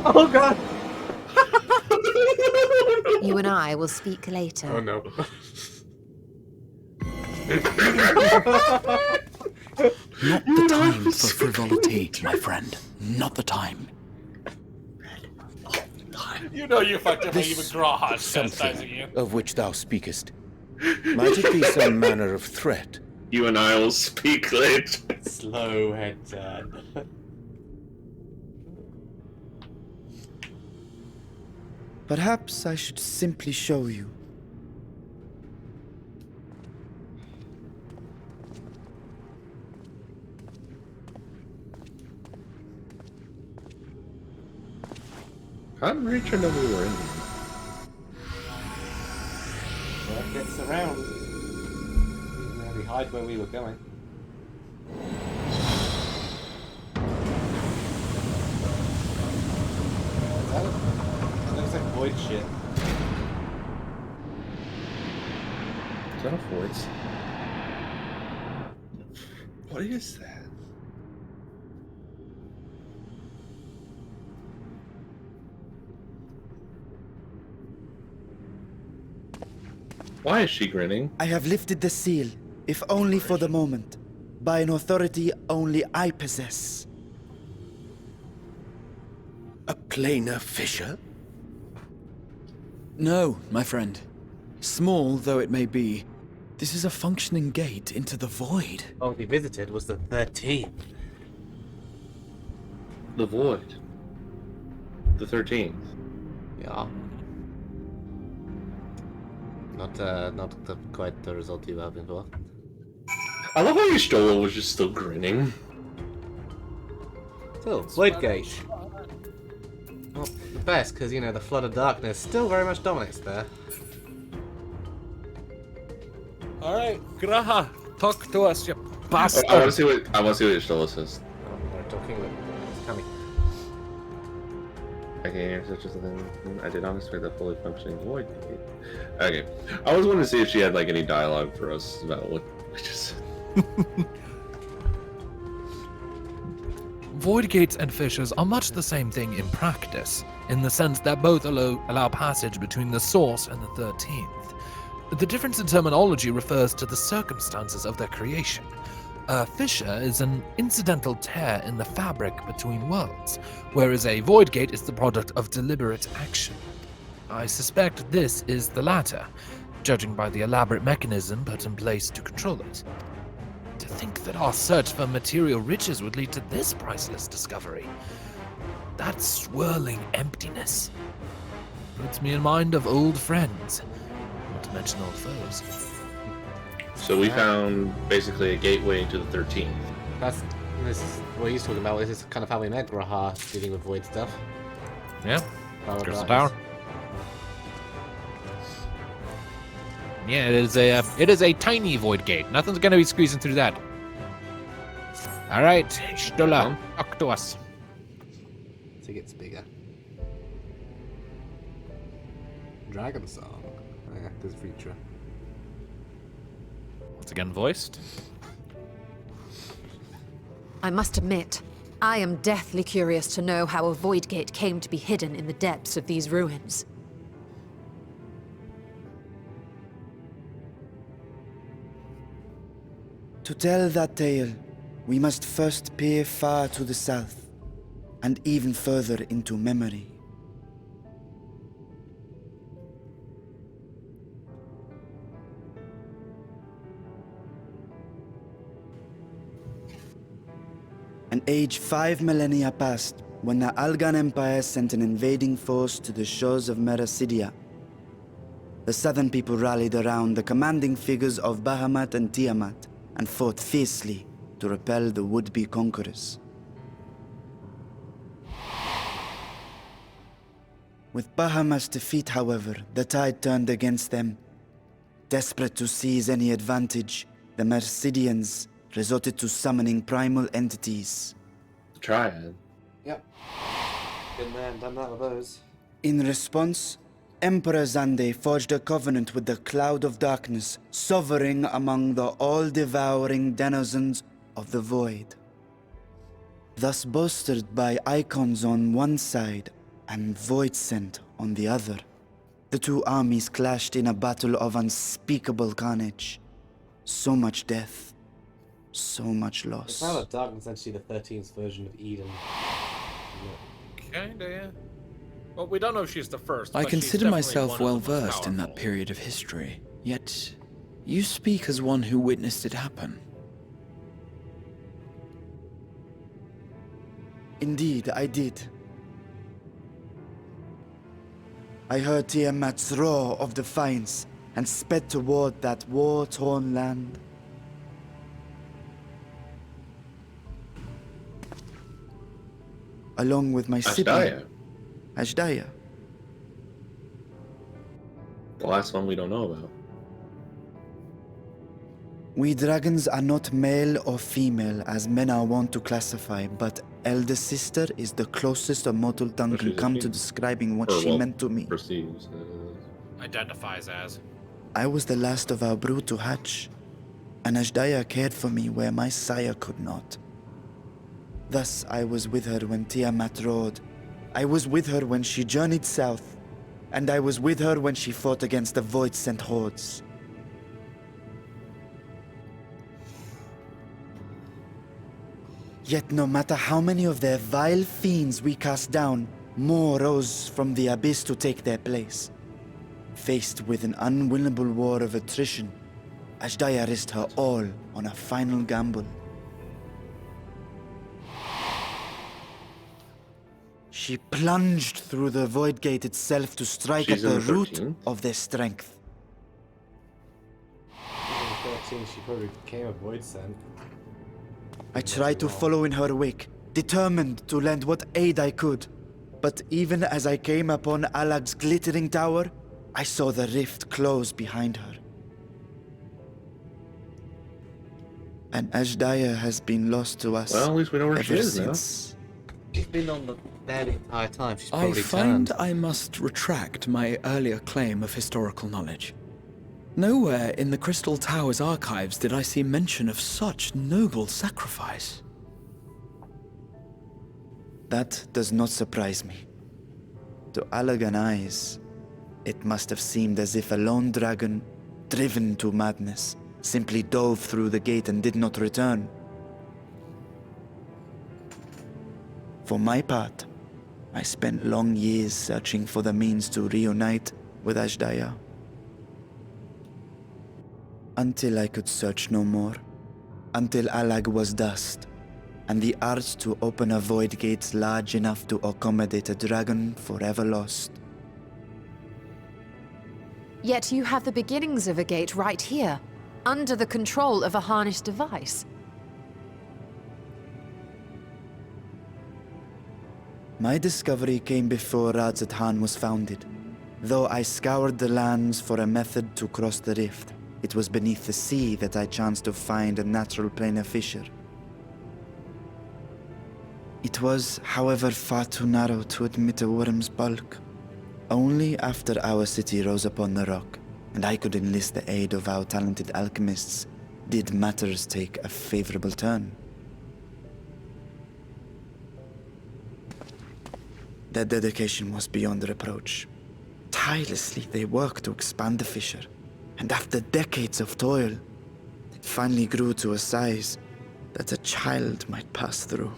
Oh god! You and I will speak later. Oh no. Not the time for frivolity, my friend. Not the time. You know you fucked up even Grawhard something chastising you. of which thou speakest. Might it be some manner of threat? You and I will speak later. Slow head turn. Perhaps I should simply show you. How did Rachel know we were in here? That gets around. Didn't really hide where we were going. That looks like void shit. Is that a voice? What is that? Why is she grinning? I have lifted the seal, if only for the moment, by an authority only I possess. A planar fissure? No, my friend. Small though it may be, this is a functioning gate into the void. All we visited was the 13th. The void. The 13th. Yeah. Not quite the result you were hoping for. I love how your Stola was just still grinning. Still, Void Gate. Well, the best, because, you know, the Flood of Darkness still very much dominates there. Alright, Graha, talk to us, you bastard. I want to see what your Stola says. We're talking with Kami. Okay, such as a thing. I did not expect a fully functioning void. Okay, I was wanting to see if she had like any dialogue for us about what we just said. Void gates and fissures are much the same thing in practice, in the sense that both allow passage between the source and the 13th. The difference in terminology refers to the circumstances of their creation. A fissure is an incidental tear in the fabric between worlds, whereas a void gate is the product of deliberate action. I suspect this is the latter, judging by the elaborate mechanism put in place to control it. To think that our search for material riches would lead to this priceless discovery. That swirling emptiness puts me in mind of old friends, not to mention old foes. So we found basically a gateway to the 13th. This is what he's talking about. This is kind of how we met Graha, dealing with void stuff. Yeah, Crystal Tower. Yeah, it is a tiny void gate. Nothing's gonna be squeezing through that. All right, Stola, talk to us. So it gets bigger. Dragon Song. Oh yeah, there's Reacher. Once again voiced. I must admit, I am deathly curious to know how a void gate came to be hidden in the depths of these ruins. To tell that tale, we must first peer far to the south, and even further into memory. An age 5 millennia passed when the Algan Empire sent an invading force to the shores of Merasidia. The southern people rallied around the commanding figures of Bahamut and Tiamat and fought fiercely to repel the would-be conquerors. With Bahamut's defeat, however, the tide turned against them. Desperate to seize any advantage, the Mercidians resorted to summoning primal entities. Triad. Yep. Been there and done that with those. In response, Emperor Zande forged a covenant with the Cloud of Darkness, sovereign among the all-devouring denizens of the Void. Thus bolstered by icons on one side and Void Scent on the other, the two armies clashed in a battle of unspeakable carnage. So much death, so much loss. The Cloud of Darkness is actually the 13th version of Eden. Kinda, yeah. Well, we don't know if she's the first. I but consider she's myself definitely one well of the most versed in that powerful. period of history, yet you speak as one who witnessed it happen. Indeed, I did. I heard Tiamat's roar of defiance and sped toward that war-torn land. Along with my sibling, Ashdaya. The last one we don't know about. We dragons are not male or female as men are wont to classify, but elder sister is the closest a mortal tongue can come to describing what she meant to me. Perceives. Identifies as. I was the last of our brood to hatch, and Ashdaya cared for me where my sire could not. Thus, I was with her when Tiamat roared. I was with her when she journeyed south, and I was with her when she fought against the Void-sent hordes. Yet no matter how many of their vile fiends we cast down, more rose from the abyss to take their place. Faced with an unwinnable war of attrition, Ashdaya risked her all on a final gamble. She plunged through the Void Gate itself to strike She's at the in the root 13? of their strength. In 13, she probably became a Void Scent. I tried to follow in her wake, determined to lend what aid I could. But even as I came upon Alag's glittering tower, I saw the rift close behind her. And Ashdaya has been lost to us. Well, at least we know where she ever is now. since. She's been on there the entire time. She's I probably find turned. I must retract my earlier claim of historical knowledge. Nowhere in the Crystal Tower's archives did I see mention of such noble sacrifice. That does not surprise me. To Allagan eyes, it must have seemed as if a lone dragon, driven to madness, simply dove through the gate and did not return. For my part, I spent long years searching for the means to reunite with Ashdaya. Until I could search no more. Until Alag was dust, and the art to open a void gate large enough to accommodate a dragon forever lost. Yet you have the beginnings of a gate right here, under the control of a harnessed device. My discovery came before Radzat Han was founded. Though I scoured the lands for a method to cross the rift, it was beneath the sea that I chanced to find a natural planar fissure. It was, however, far too narrow to admit a worm's bulk. Only after our city rose upon the rock, and I could enlist the aid of our talented alchemists, did matters take a favorable turn. Their dedication was beyond reproach. Tirelessly they worked to expand the fissure, and after decades of toil, it finally grew to a size that a child might pass through.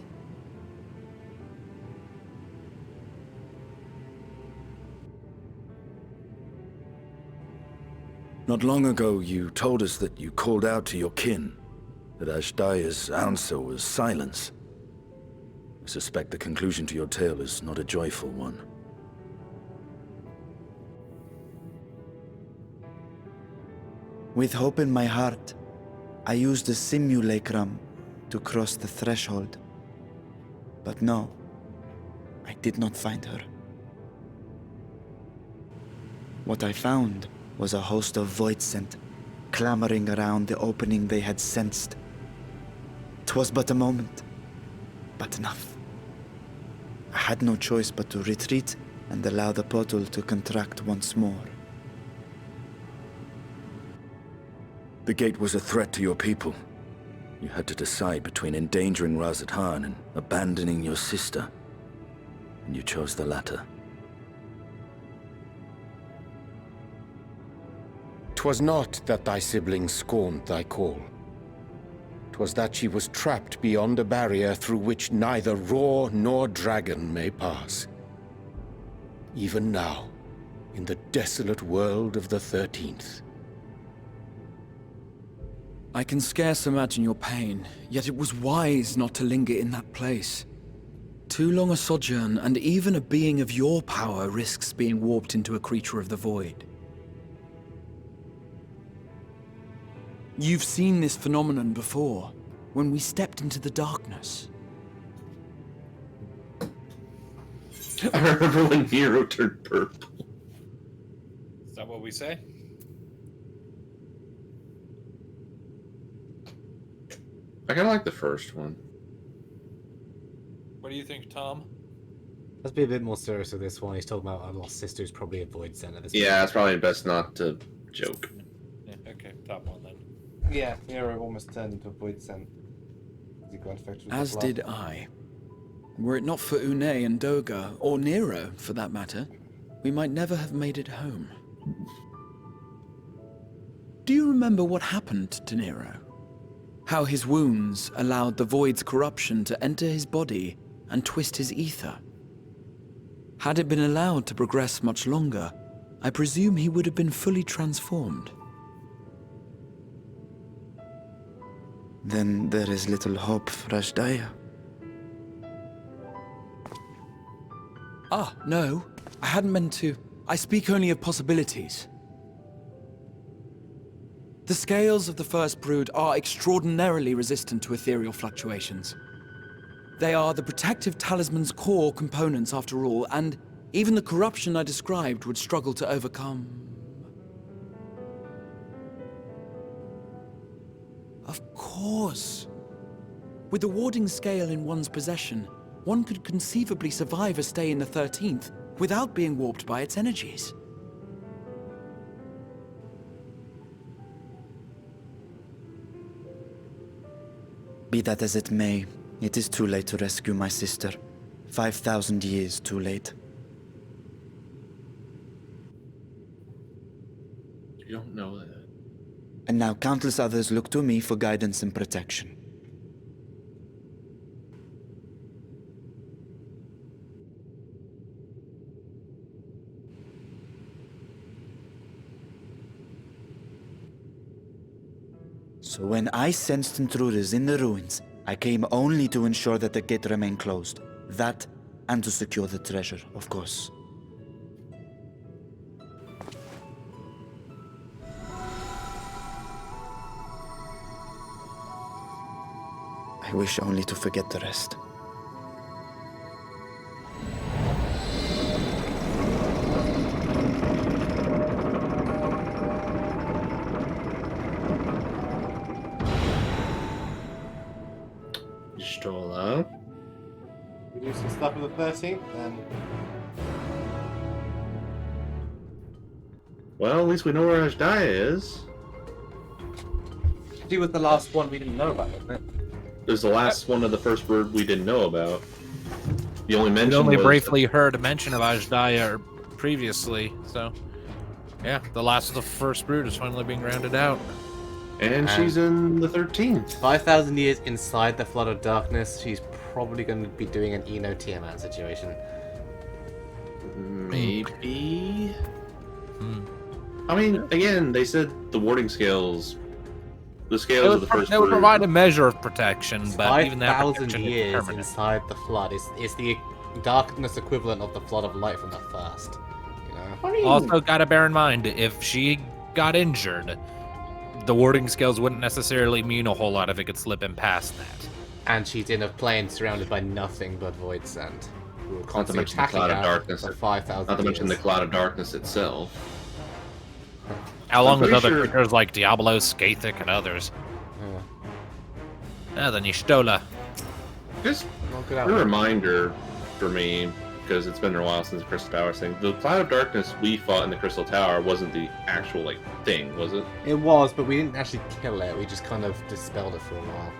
Not long ago, you told us that you called out to your kin, that Ashdaya's answer was silence. I suspect the conclusion to your tale is not a joyful one. With hope in my heart, I used the simulacrum to cross the threshold. But no, I did not find her. What I found was a host of voidsent, clamoring around the opening they had sensed. 'Twas but a moment, but enough. I had no choice but to retreat and allow the portal to contract once more. The gate was a threat to your people. You had to decide between endangering Radzat Han and abandoning your sister. And you chose the latter. 'Twas not that thy sibling scorned thy call. 'Twas that she was trapped beyond a barrier through which neither roar nor dragon may pass. Even now, in the desolate world of the 13th. I can scarce imagine your pain, yet it was wise not to linger in that place. Too long a sojourn, and even a being of your power risks being warped into a creature of the void. You've seen this phenomenon before, when we stepped into the darkness. I remember when Nero turned purple. Is that what we say? I kind of like the first one. What do you think, Tom? Let's be a bit more serious with this one. He's talking about our lost sister who's probably a void center. Yeah, it's probably best not to joke. Yeah, okay, top one then. Yeah, Nero almost turned into a void center. As did I. Were it not for Une and Doga, or Nero for that matter, we might never have made it home. Do you remember what happened to Nero? How his wounds allowed the void's corruption to enter his body and twist his ether? Had it been allowed to progress much longer, I presume he would have been fully transformed. Then there is little hope for Ashdaya. Ah, no. I hadn't meant to. I speak only of possibilities. The scales of the First Brood are extraordinarily resistant to ethereal fluctuations. They are the protective talisman's core components after all, and even the corruption I described would struggle to overcome. Of course. With the warding scale in one's possession, one could conceivably survive a stay in the 13th without being warped by its energies. Be that as it may, it is too late to rescue my sister. 5,000 years too late. You don't know that. And now countless others look to me for guidance and protection. So when I sensed intruders in the ruins, I came only to ensure that the gate remained closed. That, and to secure the treasure, of course. I wish only to forget the rest. Stola. We do some stuff with the 13th, then. Well, at least we know where Ashdaya is. She was the last one we didn't know about, wasn't it? It was the last one of the first word we didn't know about. The only mention We only was... briefly heard a mention of Ashdaya previously, so... Yeah, the last of the first brood is finally being rounded out. And she's in the 13th. 5,000 years inside the Flood of Darkness, she's probably going to be doing an Eno Tiamat situation. Maybe? I mean, again, they said the warding scales... The scales of the first They would brood... provide a measure of protection, but even that 5,000 protection is years permanent. inside the Flood is the darkness equivalent of the Flood of Light from the first. You know? Also, gotta bear in mind, if she got injured, the warding scales wouldn't necessarily mean a whole lot if it could slip in past that. And she's in a plane surrounded by nothing but void sand. We were Not to constantly mention the attacking cloud of her darkness. for 5,000 Not to mention the years. cloud of darkness itself. Along with pretty other sure- creatures like Diablo, Skathik, and others. The Nishtola. Just good a outfit. reminder for me, because it's been a while since the Crystal Tower thing. The cloud of darkness we fought in the Crystal Tower wasn't the actual thing, was it? It was, but we didn't actually kill it. We just kind of dispelled it for a while.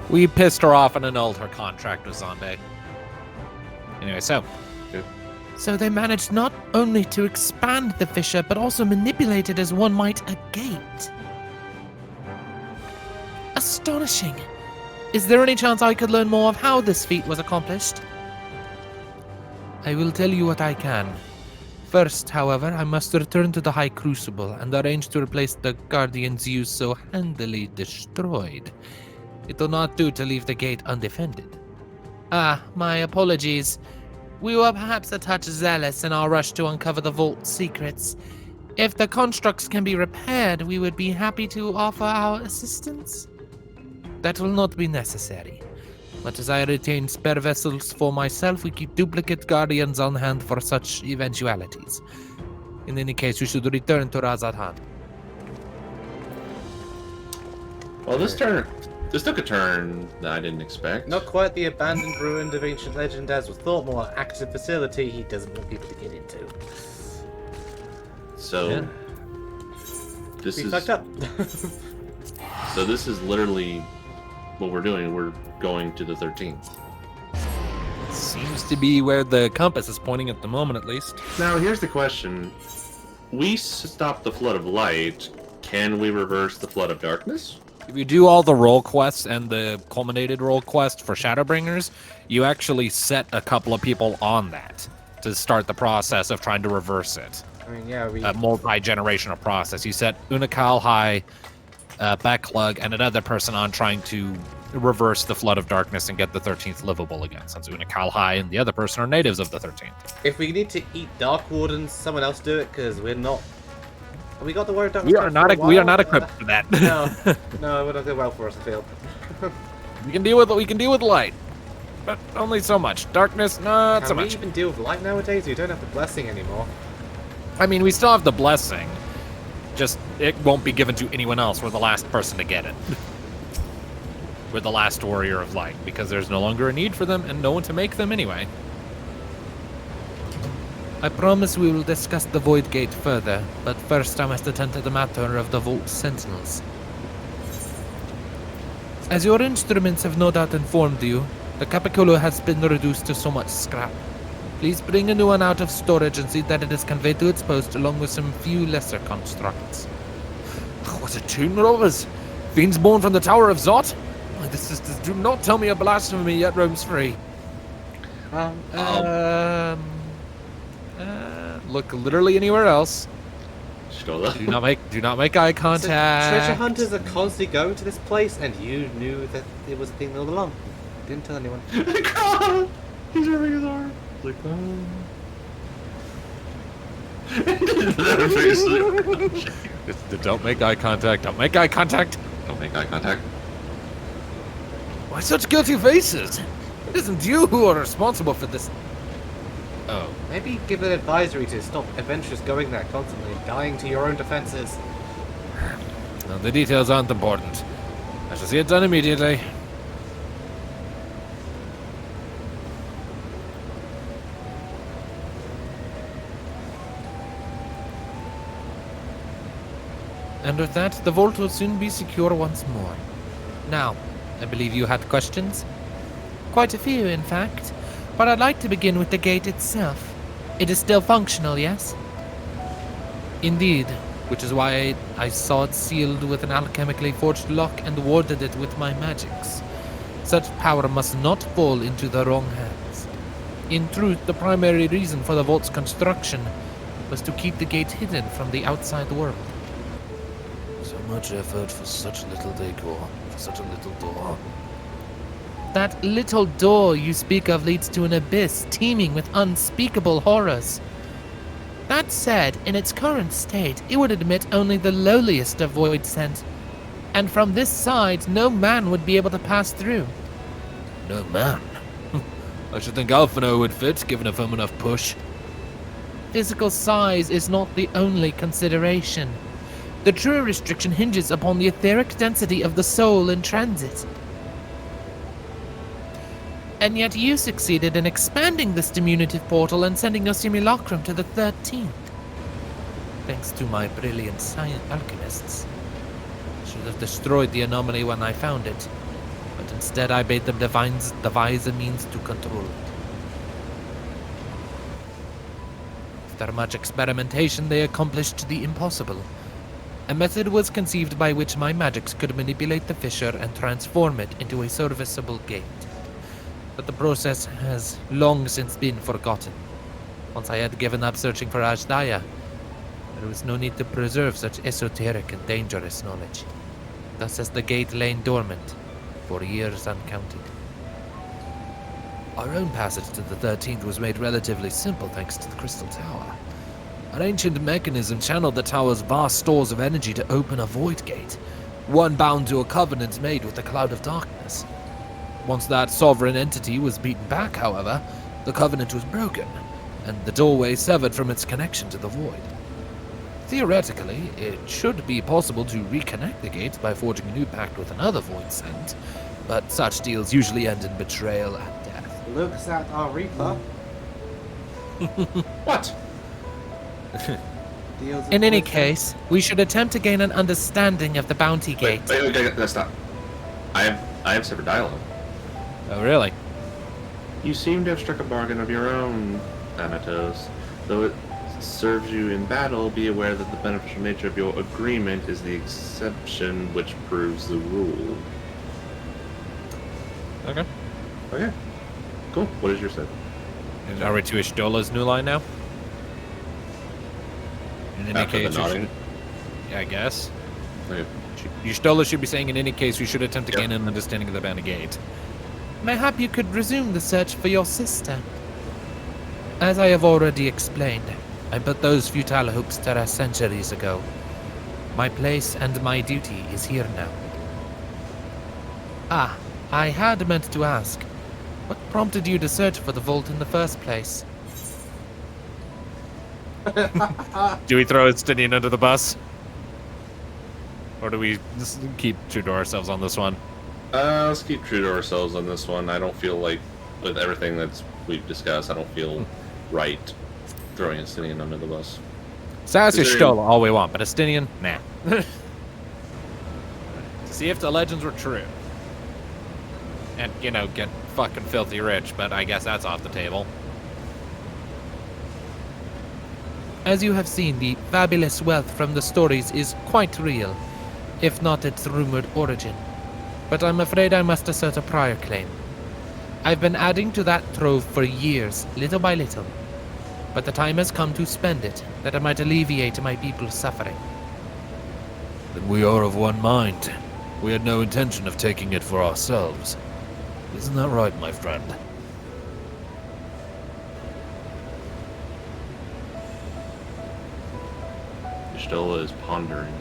We pissed her off and annulled her contract with Zonde. Anyway, so. So they managed not only to expand the fissure, but also manipulate it as one might a gate. Astonishing. Is there any chance I could learn more of how this feat was accomplished? I will tell you what I can. First, however, I must return to the High Crucible and arrange to replace the Guardians you so handily destroyed. It will not do to leave the gate undefended. Ah, my apologies. We were perhaps a touch zealous in our rush to uncover the vault's secrets. If the constructs can be repaired, we would be happy to offer our assistance. That will not be necessary. But as I retain spare vessels for myself, we keep duplicate guardians on hand for such eventualities. In any case, we should return to Razathan. Well, this took a turn that I didn't expect. Not quite the abandoned, ruined of ancient legend as was thought, more active facility he doesn't want people to get into. So, this We is fucked up. So this is literally what we're doing. We're going to the 13th. Seems to be where the compass is pointing at the moment, at least. Now, here's the question. We stopped the Flood of Light. Can we reverse the Flood of Darkness? If you do all the role quests and the culminated role quest for Shadowbringers, you actually set a couple of people on that to start the process of trying to reverse it. I mean, yeah, we... A multi-generational process. You set Unikal High, Backlug, and another person on trying to reverse the Flood of Darkness and get the 13th livable again, since Unikal High and the other person are natives of the 13th. If we need to eat Dark Wardens, someone else do it, because we're not... We got the word Darkness. We are not equipped for that. No, no, it would not go well for us, I feel. We can deal with light, but only so much. Darkness, not so Can we much. even deal with light nowadays? We don't have the blessing anymore. I mean, we still have the blessing. Just, it won't be given to anyone else. We're the last person to get it. We're the last warrior of light, because there's no longer a need for them and no one to make them anyway. I promise we will discuss the Void Gate further, but first I must attend to the matter of the Vault Sentinels. As your instruments have no doubt informed you, the Capicolo has been reduced to so much scrap. Please bring a new one out of storage and see that it is conveyed to its post along with some few lesser constructs. Was it tomb robbers? Fiends born from the Tower of Zot? My sisters, do not tell me a blasphemy yet roams free. Look literally anywhere else. Do not make eye contact. So treasure hunters are constantly going to this place, and you knew that it was a thing all along. Didn't tell anyone. He's rubbing his arm. Like, Don't make eye contact. Don't make eye contact. Don't make eye contact. Why such guilty faces? It isn't you who are responsible for this. Oh. Maybe give an advisory to stop adventurers going there constantly, dying to your own defenses. No, the details aren't important. I shall see it done immediately. And with that, the vault will soon be secure once more. Now, I believe you had questions? Quite a few, in fact. But I'd like to begin with the gate itself. It is still functional, yes? Indeed, which is why I saw it sealed with an alchemically forged lock and warded it with my magics. Such power must not fall into the wrong hands. In truth, the primary reason for the vault's construction was to keep the gate hidden from the outside world. So much effort for such little decor, for such a little door. That little door you speak of leads to an abyss teeming with unspeakable horrors. That said, in its current state, it would admit only the lowliest of void scent. And from this side, no man would be able to pass through. No man? I should think Alphino would fit, given a firm enough push. Physical size is not the only consideration. The true restriction hinges upon the etheric density of the soul in transit. And yet you succeeded in expanding this diminutive portal and sending your simulacrum to the 13th. Thanks to my brilliant alchemists. Should have destroyed the anomaly when I found it, but instead I bade them devise a means to control it. After much experimentation, they accomplished the impossible. A method was conceived by which my magics could manipulate the fissure and transform it into a serviceable gate. But the process has long since been forgotten. Once I had given up searching for Ashdaya, there was no need to preserve such esoteric and dangerous knowledge. Thus has the gate lain dormant for years uncounted. Our own passage to the 13th was made relatively simple thanks to the Crystal Tower. An ancient mechanism channeled the tower's vast stores of energy to open a void gate, one bound to a covenant made with the Cloud of Darkness. Once that sovereign entity was beaten back, however, the covenant was broken, and the doorway severed from its connection to the void. Theoretically, it should be possible to reconnect the gate by forging a new pact with another void sent, but such deals usually end in betrayal and death. Looks at our Reaper. What? In any case, we should attempt to gain an understanding of the bounty gate. Wait, that's not. I have separate dialogue. Oh, really? You seem to have struck a bargain of your own, Thanatos. Though it serves you in battle, be aware that the beneficial nature of your agreement is the exception which proves the rule. Okay. Okay. Cool. What is your set? Are we to Ishdola's new line now? In any After the case, nodding? Yeah, I guess. Okay. Ishtola should be saying in any case we should attempt to gain an understanding of the bounty gate. Mayhap you could resume the search for your sister. As I have already explained, I put those futile hopes to rest centuries ago. My place and my duty is here now. Ah, I had meant to ask, what prompted you to search for the vault in the first place? Do we throw Estinian under the bus? Or do we just keep true to ourselves on this one? Let's keep true to ourselves on this one. I don't feel like, with everything we've discussed, I don't feel right throwing Estinian under the bus. Sass Ishtola all we want, but Estinian, nah. See if the legends were true. And, you know, get fucking filthy rich, but I guess that's off the table. As you have seen, the fabulous wealth from the stories is quite real. if not its rumored origin. But I'm afraid I must assert a prior claim. I've been adding to that trove for years, little by little. But the time has come to spend it, that it might alleviate my people's suffering. Then we are of one mind. We had no intention of taking it for ourselves. Isn't that right, my friend? Y'shtola is pondering.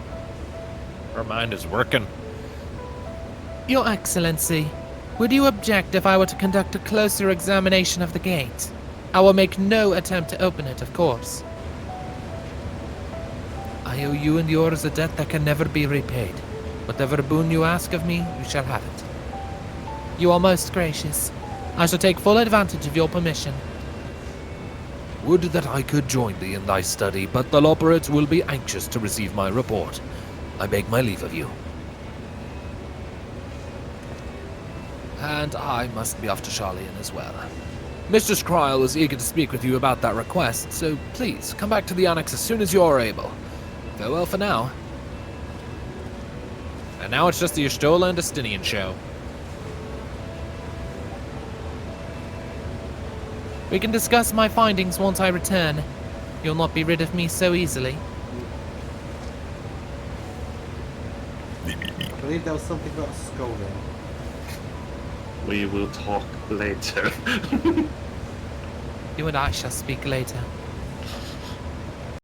Her mind is working. Your Excellency, would you object if I were to conduct a closer examination of the gate? I will make no attempt to open it, of course. I owe you and yours a debt that can never be repaid. Whatever boon you ask of me, you shall have it. You are most gracious. I shall take full advantage of your permission. Would that I could join thee in thy study, but the Loporrit will be anxious to receive my report. I beg my leave of you. And I must be off to Charlian as well. Mistress Kryl is eager to speak with you about that request, so please come back to the Annex as soon as you are able. Farewell for now. And now it's just the Y'shtola and Estinian show. We can discuss my findings once I return. You'll not be rid of me so easily. I believe there was something about scolding. We will talk later. You and I shall speak later.